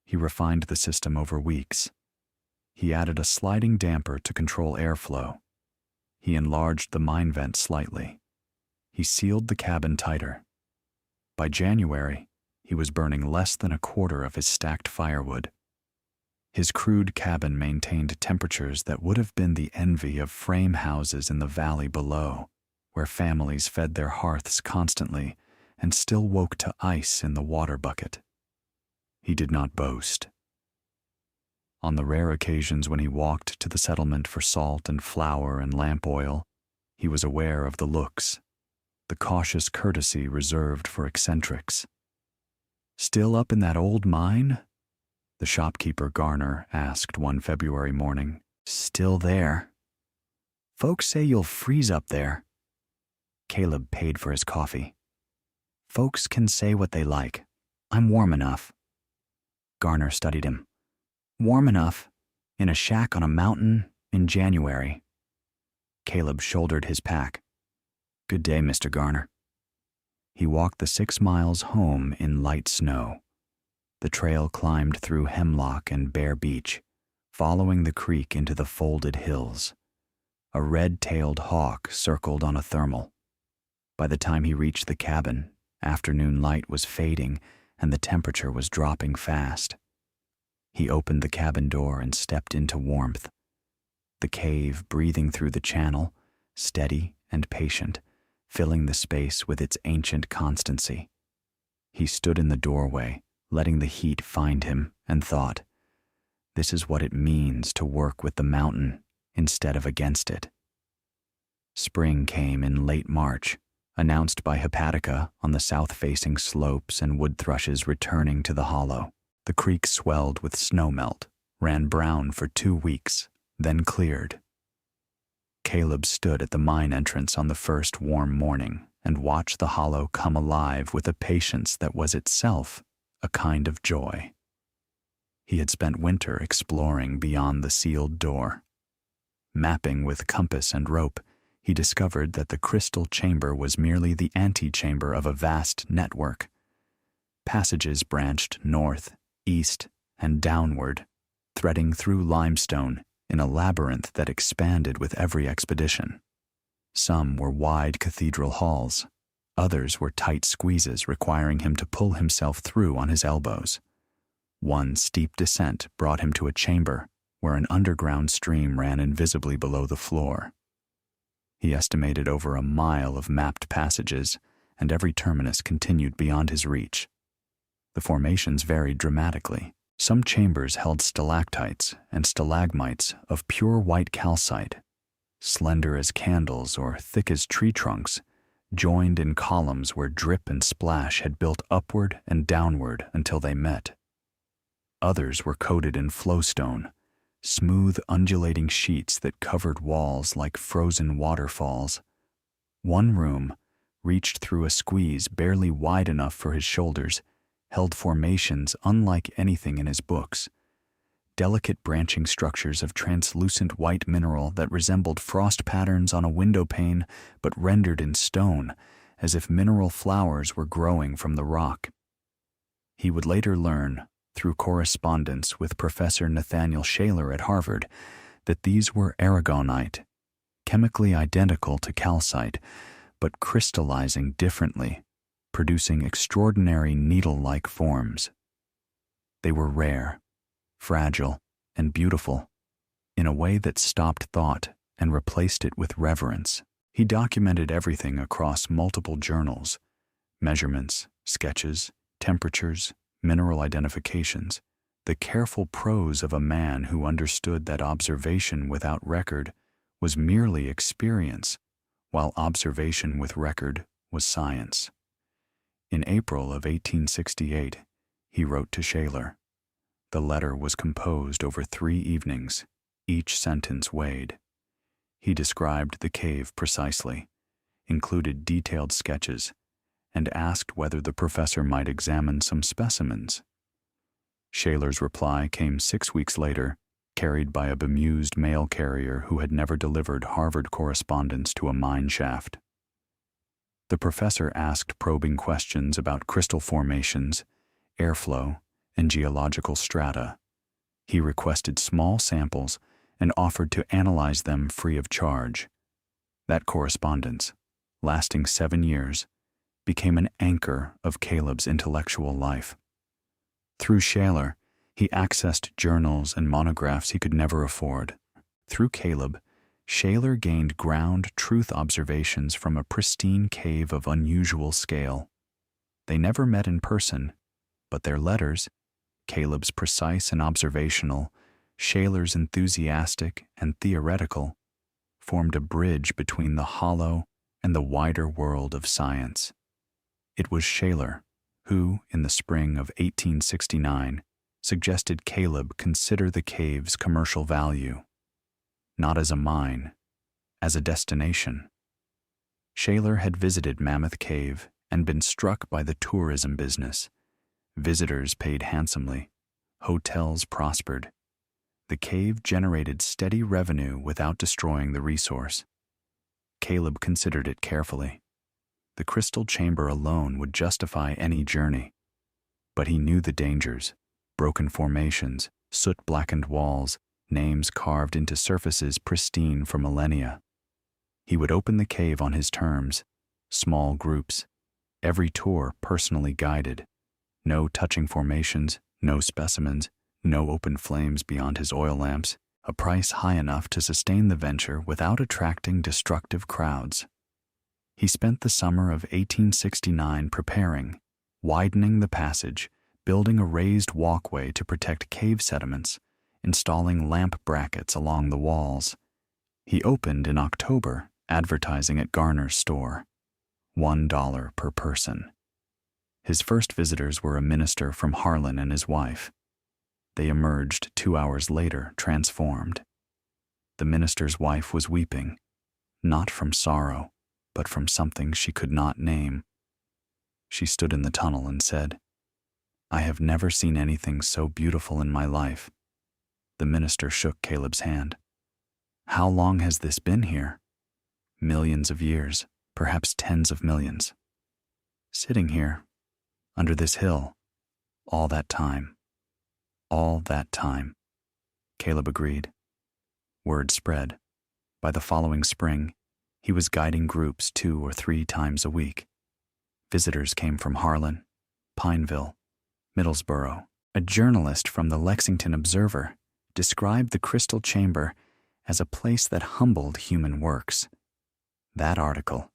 S1: He refined the system over weeks. He added a sliding damper to control airflow. He enlarged the mine vent slightly. He sealed the cabin tighter. By January, he was burning less than a quarter of his stacked firewood. His crude cabin maintained temperatures that would have been the envy of frame houses in the valley below, where families fed their hearths constantly and still woke to ice in the water bucket. He did not boast. On the rare occasions when he walked to the settlement for salt and flour and lamp oil, he was aware of the looks, the cautious courtesy reserved for eccentrics. "Still up in that old mine?" the shopkeeper Garner asked one February morning. "Still there. Folks say you'll freeze up there." Caleb paid for his coffee. "Folks can say what they like. I'm warm enough." Garner studied him. "Warm enough, in a shack on a mountain in January." Caleb shouldered his pack. "Good day, Mr. Garner." He walked the 6 miles home in light snow. The trail climbed through hemlock and bare beech, following the creek into the folded hills. A red-tailed hawk circled on a thermal. By the time he reached the cabin, afternoon light was fading and the temperature was dropping fast. He opened the cabin door and stepped into warmth. The cave breathing through the channel, steady and patient, filling the space with its ancient constancy. He stood in the doorway, letting the heat find him, and thought, this is what it means to work with the mountain instead of against it. Spring came in late March, announced by hepatica on the south-facing slopes and wood thrushes returning to the hollow. The creek swelled with snowmelt, ran brown for 2 weeks, then cleared. Caleb stood at the mine entrance on the first warm morning and watched the hollow come alive with a patience that was itself a kind of joy. He had spent winter exploring beyond the sealed door. Mapping with compass and rope, he discovered that the crystal chamber was merely the antechamber of a vast network. Passages branched north, east, and downward, threading through limestone in a labyrinth that expanded with every expedition. Some were wide cathedral halls. Others were tight squeezes requiring him to pull himself through on his elbows. One steep descent brought him to a chamber where an underground stream ran invisibly below the floor. He estimated over a mile of mapped passages, and every terminus continued beyond his reach. The formations varied dramatically. Some chambers held stalactites and stalagmites of pure white calcite, slender as candles or thick as tree trunks, joined in columns where drip and splash had built upward and downward until they met. Others were coated in flowstone, smooth undulating sheets that covered walls like frozen waterfalls. One room, reached through a squeeze barely wide enough for his shoulders, held formations unlike anything in his books. Delicate branching structures of translucent white mineral that resembled frost patterns on a window pane but rendered in stone, as if mineral flowers were growing from the rock. He would later learn, through correspondence with Professor Nathaniel Shaler at Harvard, that these were aragonite, chemically identical to calcite, but crystallizing differently, producing extraordinary needle-like forms. They were rare, fragile, and beautiful, in a way that stopped thought and replaced it with reverence. He documented everything across multiple journals: measurements, sketches, temperatures, mineral identifications, the careful prose of a man who understood that observation without record was merely experience, while observation with record was science. In April of 1868, he wrote to Shaler. The letter was composed over 3 evenings, each sentence weighed. He described the cave precisely, included detailed sketches, and asked whether the professor might examine some specimens. Shaler's reply came 6 weeks later, carried by a bemused mail carrier who had never delivered Harvard correspondence to a mine shaft. The professor asked probing questions about crystal formations, airflow, and geological strata. He requested small samples and offered to analyze them free of charge. That correspondence, lasting 7 years, became an anchor of Caleb's intellectual life. Through Shaler, he accessed journals and monographs he could never afford. Through Caleb, Shaler gained ground truth observations from a pristine cave of unusual scale. They never met in person, but their letters, Caleb's precise and observational, Shaler's enthusiastic and theoretical, formed a bridge between the hollow and the wider world of science. It was Shaler who, in the spring of 1869, suggested Caleb consider the cave's commercial value, not as a mine, as a destination. Shaler had visited Mammoth Cave and been struck by the tourism business. Visitors paid handsomely. Hotels prospered. The cave generated steady revenue without destroying the resource. Caleb considered it carefully. The crystal chamber alone would justify any journey. But he knew the dangers: broken formations, soot-blackened walls, names carved into surfaces pristine for millennia. He would open the cave on his terms, small groups, every tour personally guided. No touching formations, no specimens, no open flames beyond his oil lamps, a price high enough to sustain the venture without attracting destructive crowds. He spent the summer of 1869 preparing, widening the passage, building a raised walkway to protect cave sediments, installing lamp brackets along the walls. He opened in October, advertising at Garner's store. $1 per person. His first visitors were a minister from Harlan and his wife. They emerged 2 hours later, transformed. The minister's wife was weeping, not from sorrow, but from something she could not name. She stood in the tunnel and said, "I have never seen anything so beautiful in my life." The minister shook Caleb's hand. "How long has this been here?" "Millions of years, perhaps tens of millions." "Sitting here, under this hill, all that time." "All that time," Caleb agreed. Word spread. By the following spring, he was guiding groups 2 or 3 times a week. Visitors came from Harlan, Pineville, Middlesboro. A journalist from the Lexington Observer described the crystal chamber as a place that humbled human works. That article,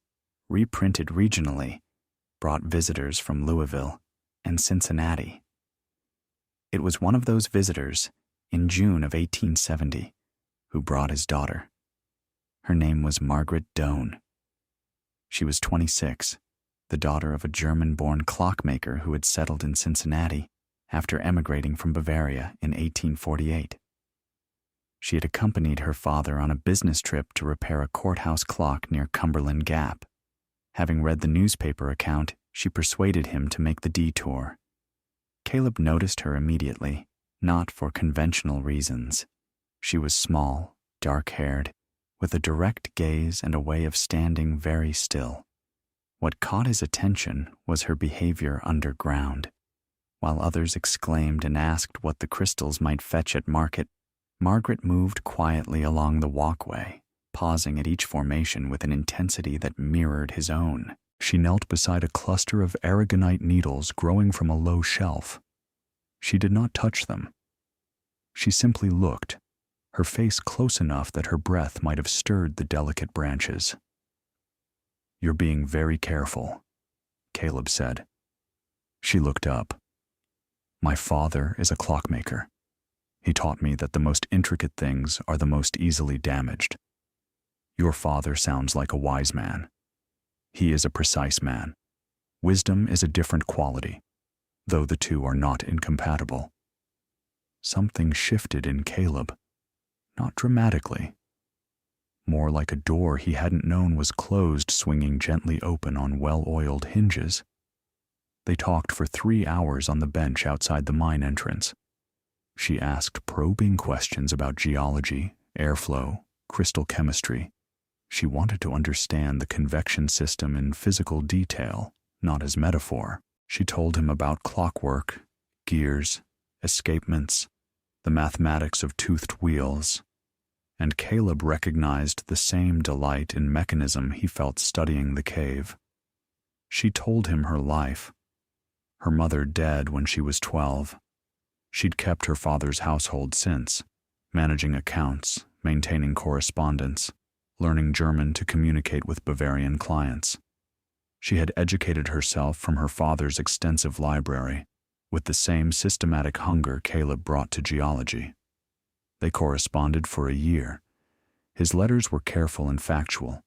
S1: reprinted regionally, brought visitors from Louisville and Cincinnati. It was one of those visitors, in June of 1870, who brought his daughter. Her name was Margaret Doane. She was 26, the daughter of a German-born clockmaker who had settled in Cincinnati after emigrating from Bavaria in 1848. She had accompanied her father on a business trip to repair a courthouse clock near Cumberland Gap. Having read the newspaper account, she persuaded him to make the detour. Caleb noticed her immediately, not for conventional reasons. She was small, dark-haired, with a direct gaze and a way of standing very still. What caught his attention was her behavior underground. While others exclaimed and asked what the crystals might fetch at market, Margaret moved quietly along the walkway, pausing at each formation with an intensity that mirrored his own. She knelt beside a cluster of aragonite needles growing from a low shelf. She did not touch them. She simply looked, her face close enough that her breath might have stirred the delicate branches. "You're being very careful," Caleb said. She looked up. "My father is a clockmaker. He taught me that the most intricate things are the most easily damaged. Your father sounds like a wise man. He is a precise man. Wisdom is a different quality, though the two are not incompatible." Something shifted in Caleb, not dramatically. More like a door he hadn't known was closed, swinging gently open on well-oiled hinges. They talked for 3 hours on the bench outside the mine entrance. She asked probing questions about geology, airflow, crystal chemistry. She wanted to understand the convection system in physical detail, not as metaphor. She told him about clockwork, gears, escapements, the mathematics of toothed wheels, and Caleb recognized the same delight in mechanism he felt studying the cave. She told him her life. Her mother dead when she was 12. She'd kept her father's household since, managing accounts, maintaining correspondence, learning German to communicate with Bavarian clients. She had educated herself from her father's extensive library, with the same systematic hunger Caleb brought to geology. They corresponded for a year. His letters were careful and factual.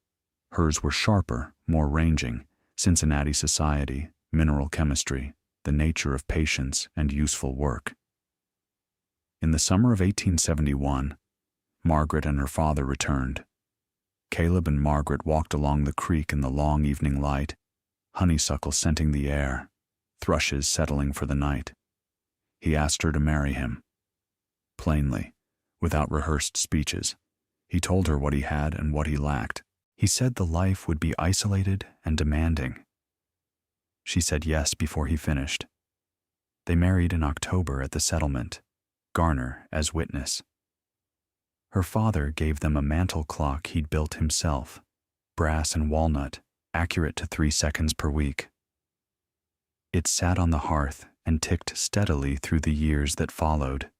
S1: Hers were sharper, more ranging, Cincinnati society, mineral chemistry, the nature of patience and useful work. In the summer of 1871, Margaret and her father returned. Caleb and Margaret walked along the creek in the long evening light, honeysuckle scenting the air, thrushes settling for the night. He asked her to marry him. Plainly, without rehearsed speeches, he told her what he had and what he lacked. He said the life would be isolated and demanding. She said yes before he finished. They married in October at the settlement, Garner as witness. Her father gave them a mantel clock he'd built himself, brass and walnut, accurate to 3 seconds per week. It sat on the hearth and ticked steadily through the years that followed,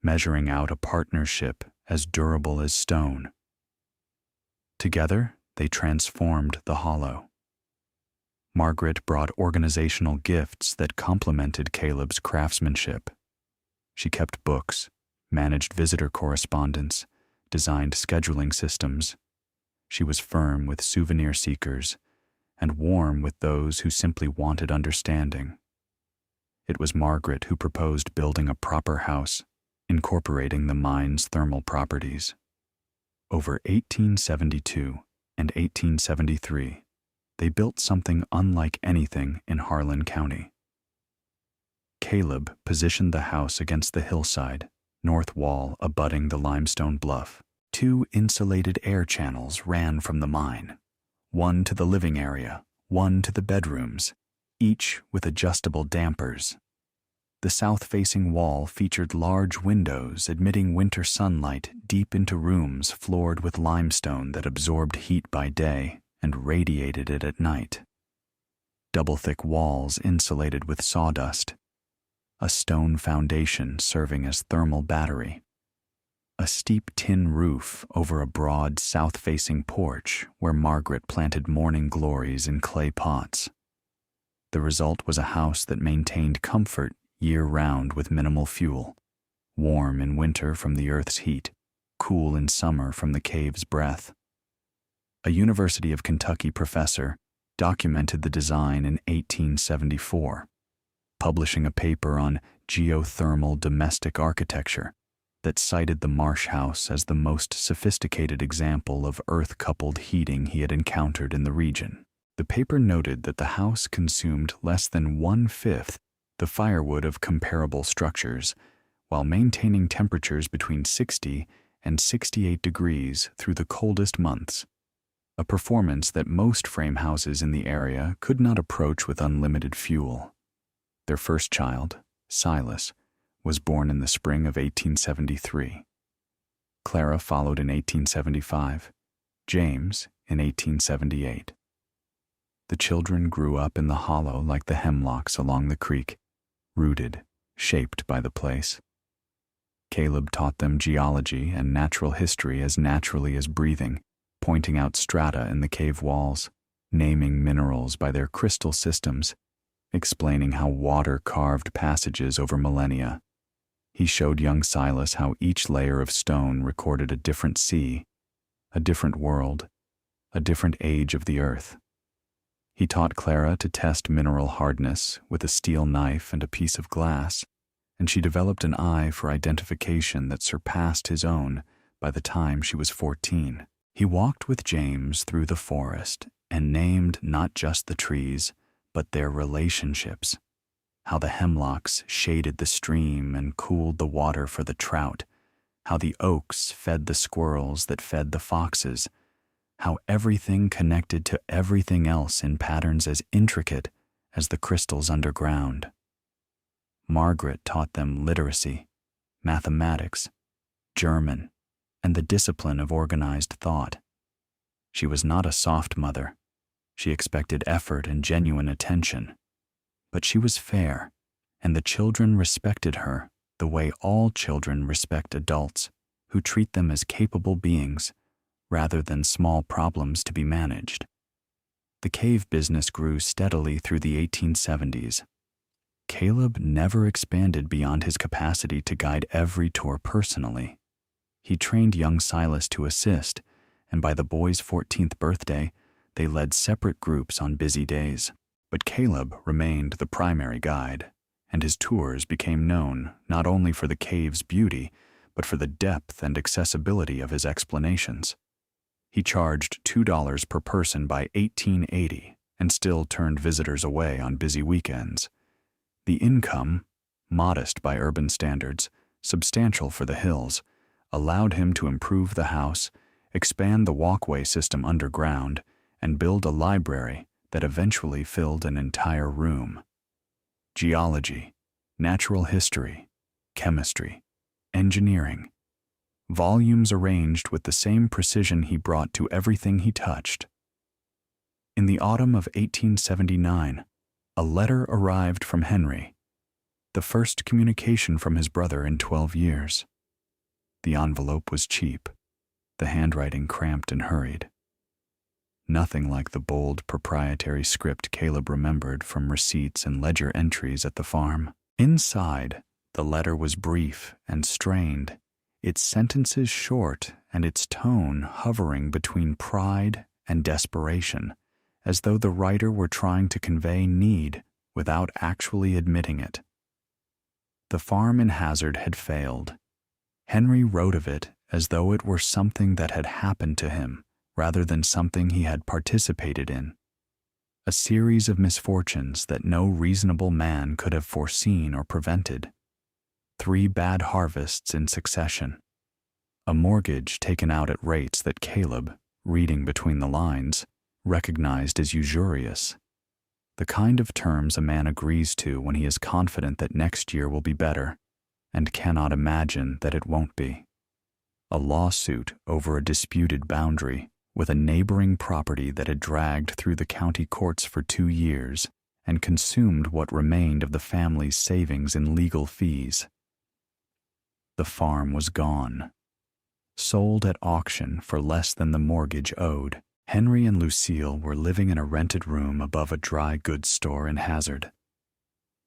S1: measuring out a partnership as durable as stone. Together, they transformed the hollow. Margaret brought organizational gifts that complemented Caleb's craftsmanship. She kept books, managed visitor correspondence, designed scheduling systems. She was firm with souvenir seekers and warm with those who simply wanted understanding. It was Margaret who proposed building a proper house, incorporating the mine's thermal properties. Over 1872 and 1873, they built something unlike anything in Harlan County. Caleb positioned the house against the hillside, north wall abutting the limestone bluff. 2 insulated air channels ran from the mine, one to the living area, one to the bedrooms, each with adjustable dampers. The south-facing wall featured large windows admitting winter sunlight deep into rooms floored with limestone that absorbed heat by day and radiated it at night. Double-thick walls insulated with sawdust. A stone foundation serving as thermal battery. A steep tin roof over a broad south-facing porch where Margaret planted morning glories in clay pots. The result was a house that maintained comfort year-round with minimal fuel, warm in winter from the earth's heat, cool in summer from the cave's breath. A University of Kentucky professor documented the design in 1874, publishing a paper on geothermal domestic architecture that cited the Marsh house as the most sophisticated example of earth-coupled heating he had encountered in the region. The paper noted that the house consumed less than 1/5 the firewood of comparable structures, while maintaining temperatures between 60 and 68 degrees through the coldest months, a performance that most frame houses in the area could not approach with unlimited fuel. Their first child, Silas, was born in the spring of 1873. Clara followed in 1875, James in 1878. The children grew up in the hollow like the hemlocks along the creek, rooted, shaped by the place. Caleb taught them geology and natural history as naturally as breathing, pointing out strata in the cave walls, naming minerals by their crystal systems, explaining how water carved passages over millennia. He showed young Silas how each layer of stone recorded a different sea, a different world, a different age of the earth. He taught Clara to test mineral hardness with a steel knife and a piece of glass, and she developed an eye for identification that surpassed his own by the time she was 14. He walked with James through the forest and named not just the trees, but their relationships, how the hemlocks shaded the stream and cooled the water for the trout, how the oaks fed the squirrels that fed the foxes, how everything connected to everything else in patterns as intricate as the crystals underground. Margaret taught them literacy, mathematics, German, and the discipline of organized thought. She was not a soft mother. She expected effort and genuine attention. But she was fair, and the children respected her the way all children respect adults who treat them as capable beings rather than small problems to be managed. The cave business grew steadily through the 1870s. Caleb never expanded beyond his capacity to guide every tour personally. He trained young Silas to assist, and by the boy's 14th birthday, they led separate groups on busy days. But Caleb remained the primary guide, and his tours became known not only for the cave's beauty, but for the depth and accessibility of his explanations. He charged $2 per person by 1880 and still turned visitors away on busy weekends. The income, modest by urban standards, substantial for the hills, allowed him to improve the house, expand the walkway system underground, and build a library that eventually filled an entire room. Geology, natural history, chemistry, engineering. Volumes arranged with the same precision he brought to everything he touched. In the autumn of 1879, a letter arrived from Henry, the first communication from his brother in 12 years. The envelope was cheap, the handwriting cramped and hurried. Nothing like the bold proprietary script Caleb remembered from receipts and ledger entries at the farm. Inside, the letter was brief and strained, its sentences short and its tone hovering between pride and desperation, as though the writer were trying to convey need without actually admitting it. The farm in Hazard had failed. Henry wrote of it as though it were something that had happened to him rather than something he had participated in. A series of misfortunes that no reasonable man could have foreseen or prevented. 3 bad harvests in succession. A mortgage taken out at rates that Caleb, reading between the lines, recognized as usurious. The kind of terms a man agrees to when he is confident that next year will be better, and cannot imagine that it won't be. A lawsuit over a disputed boundary with a neighboring property that had dragged through the county courts for 2 years and consumed what remained of the family's savings in legal fees. The farm was gone. Sold at auction for less than the mortgage owed, Henry and Lucille were living in a rented room above a dry goods store in Hazard.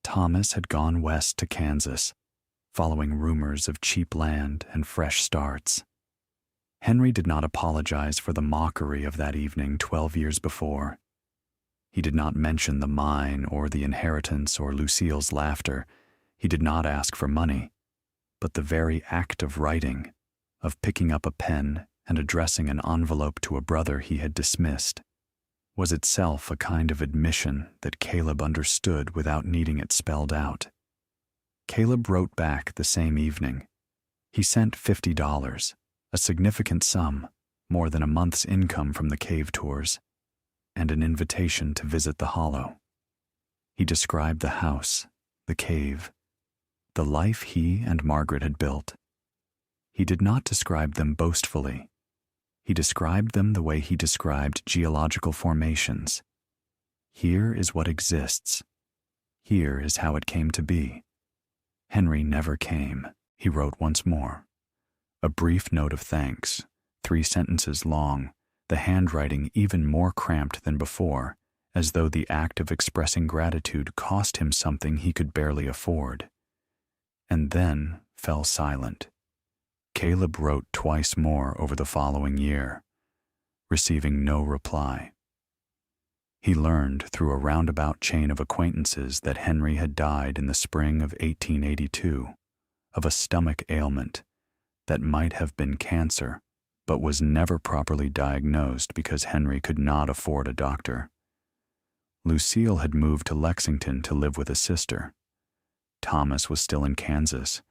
S1: Thomas had gone west to Kansas, following rumors of cheap land and fresh starts. Henry did not apologize for the mockery of that evening 12 years before. He did not mention the mine or the inheritance or Lucille's laughter. He did not ask for money. But the very act of writing, of picking up a pen and addressing an envelope to a brother he had dismissed, was itself a kind of admission that Caleb understood without needing it spelled out. Caleb wrote back the same evening. He sent $50, a significant sum, more than a month's income from the cave tours, and an invitation to visit the hollow. He described the house, the cave, the life he and Margaret had built. He did not describe them boastfully. He described them the way he described geological formations. Here is what exists. Here is how it came to be. Henry never came, he wrote once more. A brief note of thanks, 3 sentences long, the handwriting even more cramped than before, as though the act of expressing gratitude cost him something he could barely afford. And then fell silent. Caleb wrote twice more over the following year, receiving no reply. He learned through a roundabout chain of acquaintances that Henry had died in the spring of 1882 of a stomach ailment that might have been cancer, but was never properly diagnosed because Henry could not afford a doctor. Lucille had moved to Lexington to live with a sister. Thomas was still in Kansas,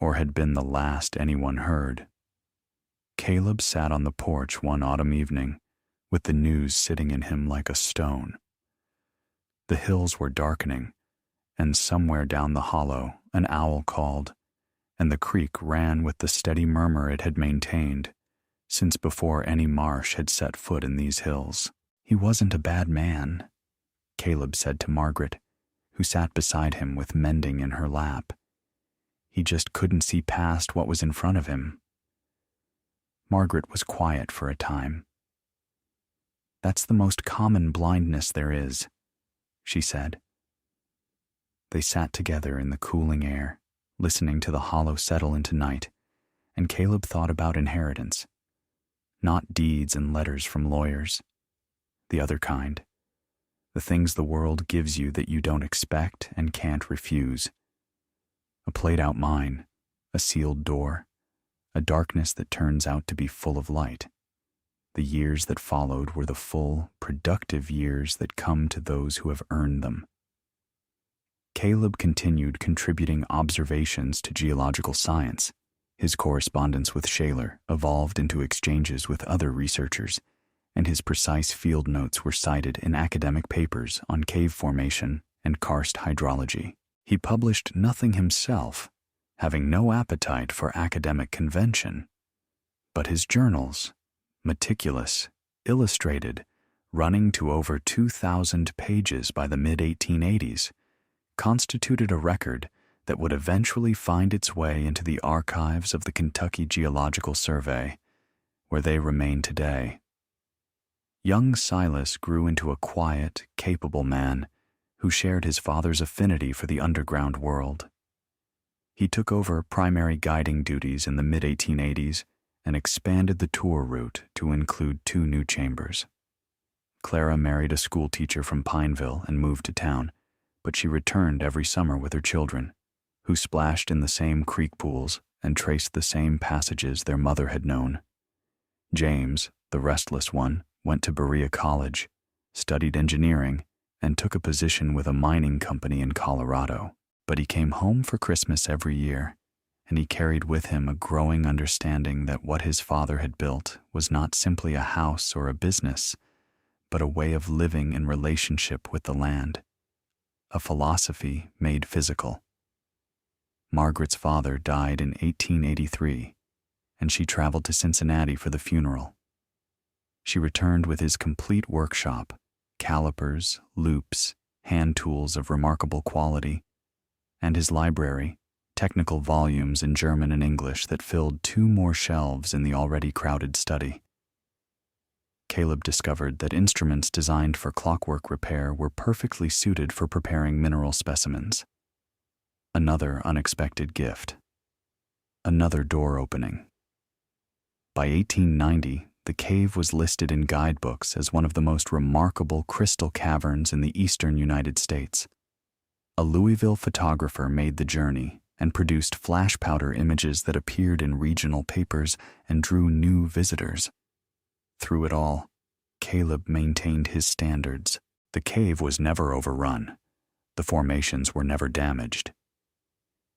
S1: or had been the last anyone heard. Caleb sat on the porch one autumn evening, with the news sitting in him like a stone. The hills were darkening, and somewhere down the hollow an owl called, and the creek ran with the steady murmur it had maintained since before any marsh had set foot in these hills. He wasn't a bad man, Caleb said to Margaret, who sat beside him with mending in her lap. He just couldn't see past what was in front of him. Margaret was quiet for a time. "That's the most common blindness there is," she said. They sat together in the cooling air, listening to the hollow settle into night, and Caleb thought about inheritance. Not deeds and letters from lawyers. The other kind. The things the world gives you that you don't expect and can't refuse. A played-out mine, a sealed door, a darkness that turns out to be full of light. The years that followed were the full, productive years that come to those who have earned them. Caleb continued contributing observations to geological science. His correspondence with Shaler evolved into exchanges with other researchers, and his precise field notes were cited in academic papers on cave formation and karst hydrology. He published nothing himself, having no appetite for academic convention, but his journals, meticulous, illustrated, running to over 2,000 pages by the mid-1880s, constituted a record that would eventually find its way into the archives of the Kentucky Geological Survey, where they remain today. Young Silas grew into a quiet, capable man who shared his father's affinity for the underground world. He took over primary guiding duties in the mid-1880s and expanded the tour route to include 2 new chambers. Clara married a schoolteacher from Pineville and moved to town, but she returned every summer with her children, who splashed in the same creek pools and traced the same passages their mother had known. James, the restless one, went to Berea College, studied engineering, and took a position with a mining company in Colorado. But he came home for Christmas every year, and he carried with him a growing understanding that what his father had built was not simply a house or a business, but a way of living in relationship with the land, a philosophy made physical. Margaret's father died in 1883, and she traveled to Cincinnati for the funeral. She returned with his complete workshop, calipers, loops, hand tools of remarkable quality, and his library, technical volumes in German and English that filled 2 more shelves in the already crowded study. Caleb discovered that instruments designed for clockwork repair were perfectly suited for preparing mineral specimens. Another unexpected gift. Another door opening. By 1890, the cave was listed in guidebooks as one of the most remarkable crystal caverns in the eastern United States. A Louisville photographer made the journey and produced flash powder images that appeared in regional papers and drew new visitors. Through it all, Caleb maintained his standards. The cave was never overrun. The formations were never damaged.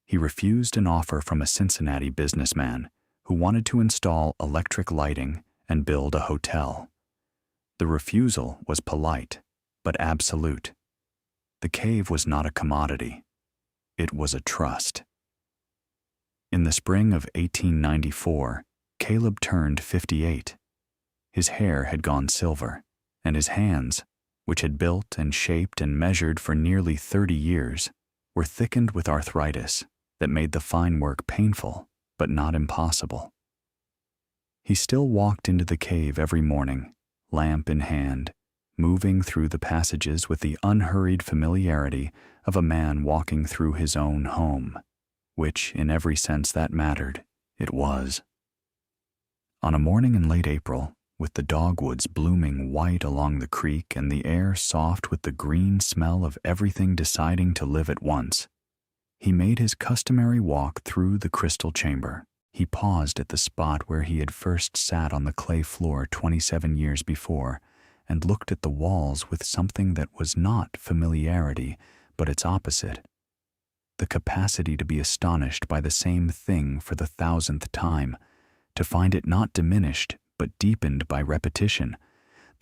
S1: He refused an offer from a Cincinnati businessman who wanted to install electric lighting and build a hotel. The refusal was polite, but absolute. The cave was not a commodity. It was a trust. In the spring of 1894, Caleb turned 58. His hair had gone silver, and his hands, which had built and shaped and measured for nearly 30 years, were thickened with arthritis that made the fine work painful, but not impossible. He still walked into the cave every morning, lamp in hand, moving through the passages with the unhurried familiarity of a man walking through his own home, which, in every sense that mattered, it was. On a morning in late April, with the dogwoods blooming white along the creek and the air soft with the green smell of everything deciding to live at once, he made his customary walk through the crystal chamber. He paused at the spot where he had first sat on the clay floor 27 years before and looked at the walls with something that was not familiarity, but its opposite. The capacity to be astonished by the same thing for the 1,000th time, to find it not diminished but deepened by repetition,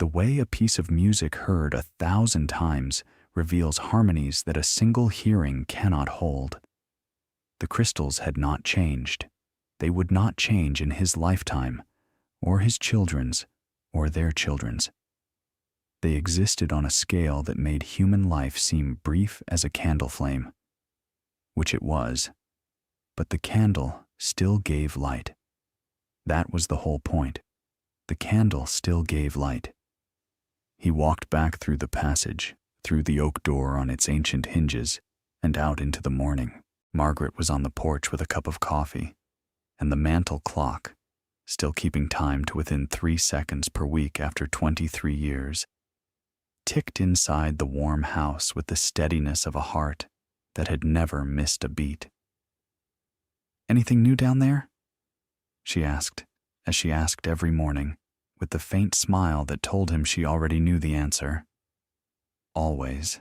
S1: The way a piece of music heard 1,000 times reveals harmonies that a single hearing cannot hold. The crystals had not changed. They would not change in his lifetime, or his children's, or their children's. They existed on a scale that made human life seem brief as a candle flame, which it was, but the candle still gave light. That was the whole point. The candle still gave light. He walked back through the passage, through the oak door on its ancient hinges, and out into the morning. Margaret was on the porch with a cup of coffee, and the mantel clock, still keeping time to within 3 seconds per week after 23 years, ticked inside the warm house with the steadiness of a heart that had never missed a beat. "Anything new down there?" she asked, as she asked every morning, with the faint smile that told him she already knew the answer. "Always,"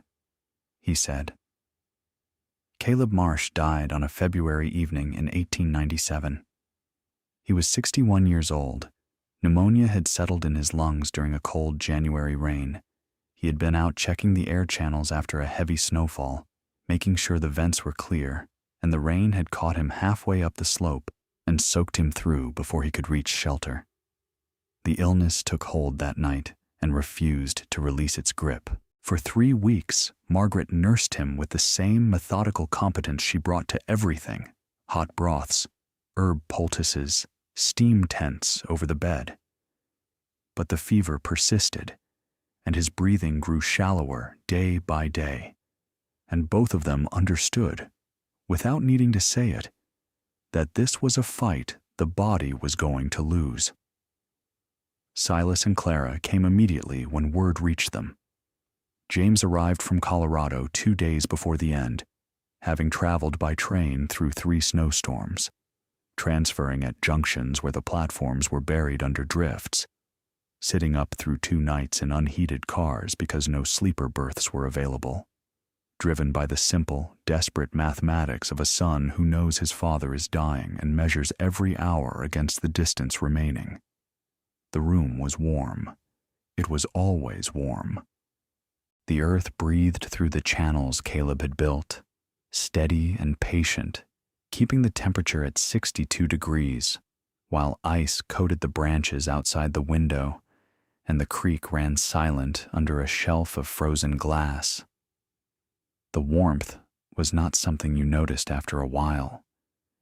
S1: he said. Caleb Marsh died on a February evening in 1897. He was 61 years old. Pneumonia had settled in his lungs during a cold January rain. He had been out checking the air channels after a heavy snowfall, making sure the vents were clear, and the rain had caught him halfway up the slope and soaked him through before he could reach shelter. The illness took hold that night and refused to release its grip. For 3 weeks, Margaret nursed him with the same methodical competence she brought to everything: hot broths, herb poultices, steam tents over the bed. But the fever persisted, and his breathing grew shallower day by day, and both of them understood, without needing to say it, that this was a fight the body was going to lose. Silas and Clara came immediately when word reached them. James arrived from Colorado 2 days before the end, having traveled by train through 3 snowstorms, transferring at junctions where the platforms were buried under drifts, sitting up through 2 nights in unheated cars because no sleeper berths were available, driven by the simple, desperate mathematics of a son who knows his father is dying and measures every hour against the distance remaining. The room was warm. It was always warm. The earth breathed through the channels Caleb had built, steady and patient, keeping the temperature at 62 degrees, while ice coated the branches outside the window, and the creek ran silent under a shelf of frozen glass. The warmth was not something you noticed after a while.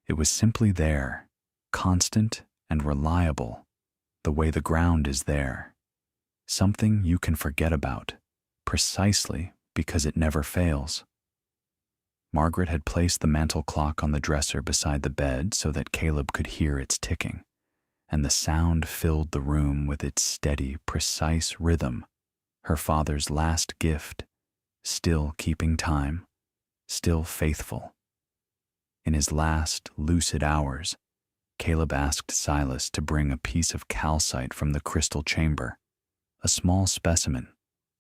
S1: It was simply there, constant and reliable, the way the ground is there, something you can forget about, precisely because it never fails. Margaret had placed the mantel clock on the dresser beside the bed so that Caleb could hear its ticking, and the sound filled the room with its steady, precise rhythm, her father's last gift, still keeping time, still faithful. In his last lucid hours, Caleb asked Silas to bring a piece of calcite from the crystal chamber, a small specimen,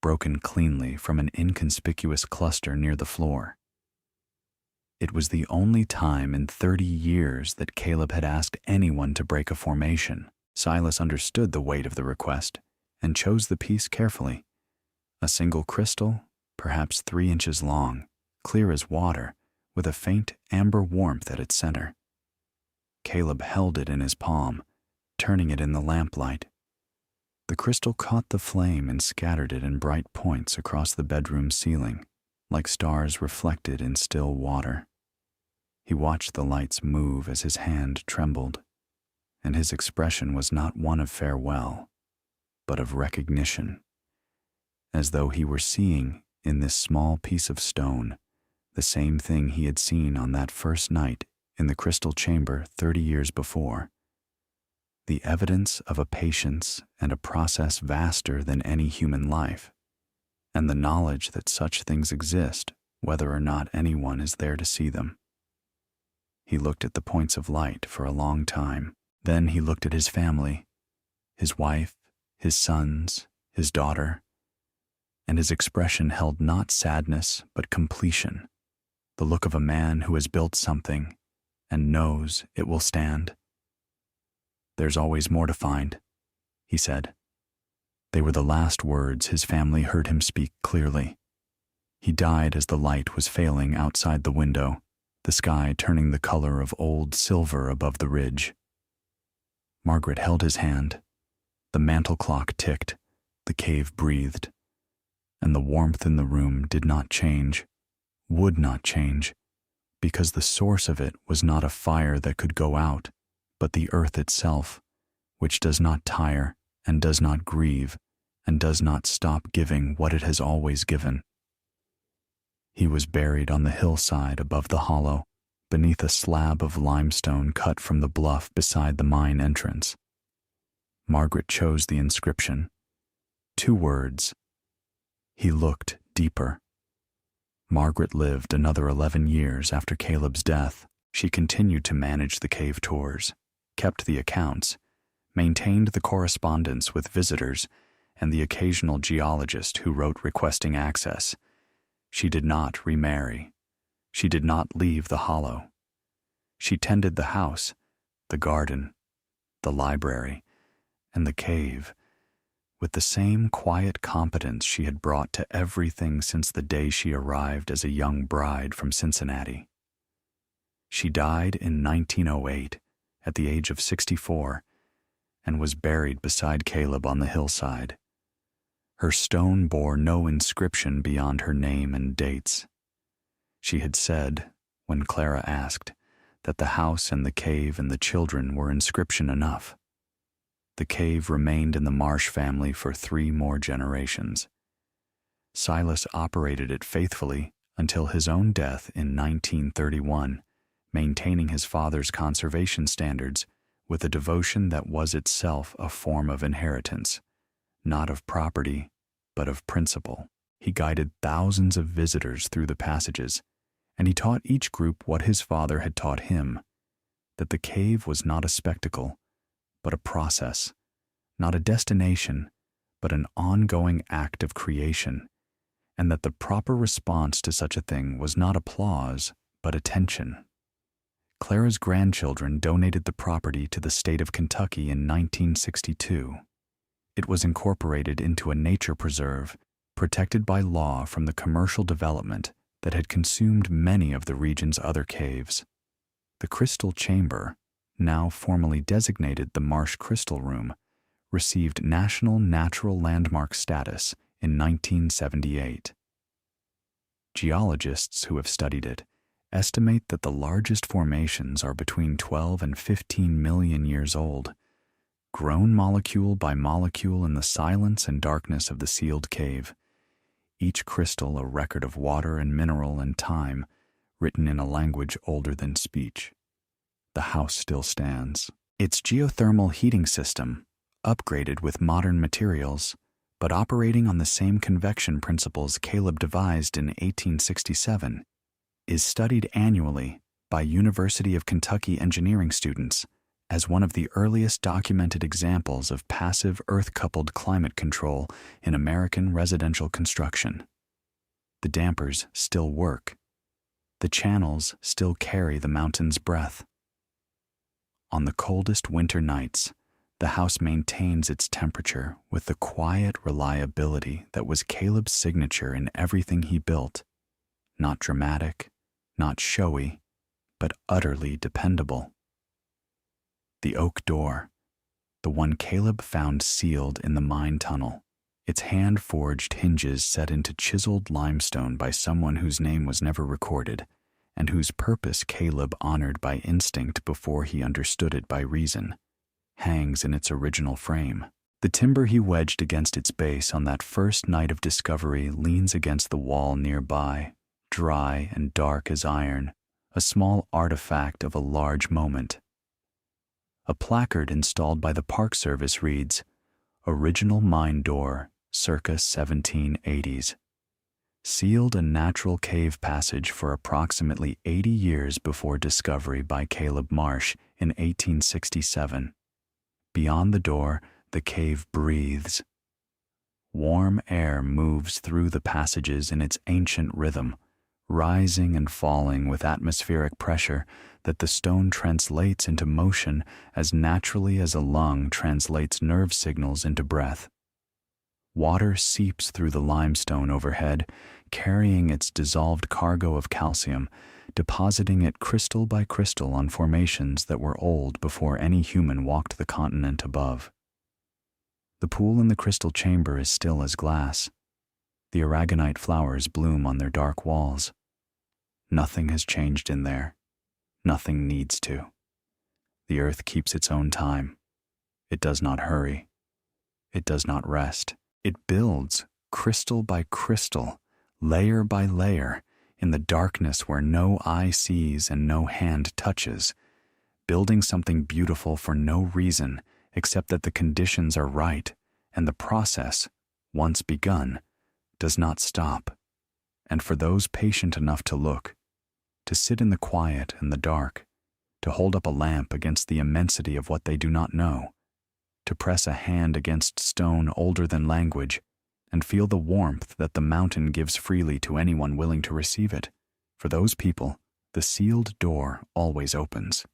S1: broken cleanly from an inconspicuous cluster near the floor. It was the only time in 30 years that Caleb had asked anyone to break a formation. Silas understood the weight of the request and chose the piece carefully. A single crystal, perhaps 3 inches long, clear as water, with a faint amber warmth at its center. Caleb held it in his palm, turning it in the lamplight. The crystal caught the flame and scattered it in bright points across the bedroom ceiling, like stars reflected in still water. He watched the lights move as his hand trembled, and his expression was not one of farewell, but of recognition, as though he were seeing in this small piece of stone the same thing he had seen on that first night in the crystal chamber 30 years before. The evidence of a patience and a process vaster than any human life, and the knowledge that such things exist whether or not anyone is there to see them. He looked at the points of light for a long time. Then he looked at his family, his wife, his sons, his daughter, and his expression held not sadness but completion, the look of a man who has built something and knows it will stand. "There's always more to find," he said. They were the last words his family heard him speak clearly. He died as the light was failing outside the window, the sky turning the color of old silver above the ridge. Margaret held his hand. The mantel clock ticked, the cave breathed, and the warmth in the room did not change, would not change, because the source of it was not a fire that could go out, but the earth itself, which does not tire and does not grieve and does not stop giving what it has always given. He was buried on the hillside above the hollow, beneath a slab of limestone cut from the bluff beside the mine entrance. Margaret chose the inscription. 2 words. He looked deeper. Margaret lived another 11 years after Caleb's death. She continued to manage the cave tours, kept the accounts, maintained the correspondence with visitors and the occasional geologist who wrote requesting access. She did not remarry. She did not leave the hollow. She tended the house, the garden, the library, and the cave with the same quiet competence she had brought to everything since the day she arrived as a young bride from Cincinnati. She died in 1908 at the age of 64 and was buried beside Caleb on the hillside. Her stone bore no inscription beyond her name and dates. She had said, when Clara asked, that the house and the cave and the children were inscription enough. The cave remained in the Marsh family for 3 more generations. Silas operated it faithfully until his own death in 1931, maintaining his father's conservation standards with a devotion that was itself a form of inheritance, not of property, but of principle. He guided thousands of visitors through the passages, and he taught each group what his father had taught him, that the cave was not a spectacle, but a process, not a destination, but an ongoing act of creation, and that the proper response to such a thing was not applause, but attention. Clara's grandchildren donated the property to the state of Kentucky in 1962. It was incorporated into a nature preserve, protected by law from the commercial development that had consumed many of the region's other caves. The Crystal Chamber, now formally designated the Marsh Crystal Room, received National Natural Landmark status in 1978. Geologists who have studied it estimate that the largest formations are between 12 and 15 million years old, grown molecule by molecule in the silence and darkness of the sealed cave, each crystal a record of water and mineral and time, written in a language older than speech. The house still stands. Its geothermal heating system, upgraded with modern materials, but operating on the same convection principles Caleb devised in 1867, is studied annually by University of Kentucky engineering students as one of the earliest documented examples of passive earth-coupled climate control in American residential construction. The dampers still work. The channels still carry the mountain's breath. On the coldest winter nights, the house maintains its temperature with the quiet reliability that was Caleb's signature in everything he built. Not dramatic, not showy, but utterly dependable. The oak door, the one Caleb found sealed in the mine tunnel, its hand-forged hinges set into chiseled limestone by someone whose name was never recorded, and whose purpose Caleb honored by instinct before he understood it by reason, hangs in its original frame. The timber he wedged against its base on that first night of discovery leans against the wall nearby, dry and dark as iron, a small artifact of a large moment. A placard installed by the Park Service reads, "Original mine door, circa 1780s. Sealed a natural cave passage for approximately 80 years before discovery by Caleb Marsh in 1867. Beyond the door, the cave breathes. Warm air moves through the passages in its ancient rhythm, rising and falling with atmospheric pressure that the stone translates into motion as naturally as a lung translates nerve signals into breath. Water seeps through the limestone overhead, carrying its dissolved cargo of calcium, depositing it crystal by crystal on formations that were old before any human walked the continent above. The pool in the crystal chamber is still as glass. The aragonite flowers bloom on their dark walls. Nothing has changed in there. Nothing needs to. The earth keeps its own time. It does not hurry. It does not rest. It builds, crystal by crystal, layer by layer, in the darkness where no eye sees and no hand touches, building something beautiful for no reason except that the conditions are right and the process, once begun, does not stop. And for those patient enough to look, to sit in the quiet and the dark, to hold up a lamp against the immensity of what they do not know, to press a hand against stone older than language, and feel the warmth that the mountain gives freely to anyone willing to receive it, for those people, the sealed door always opens.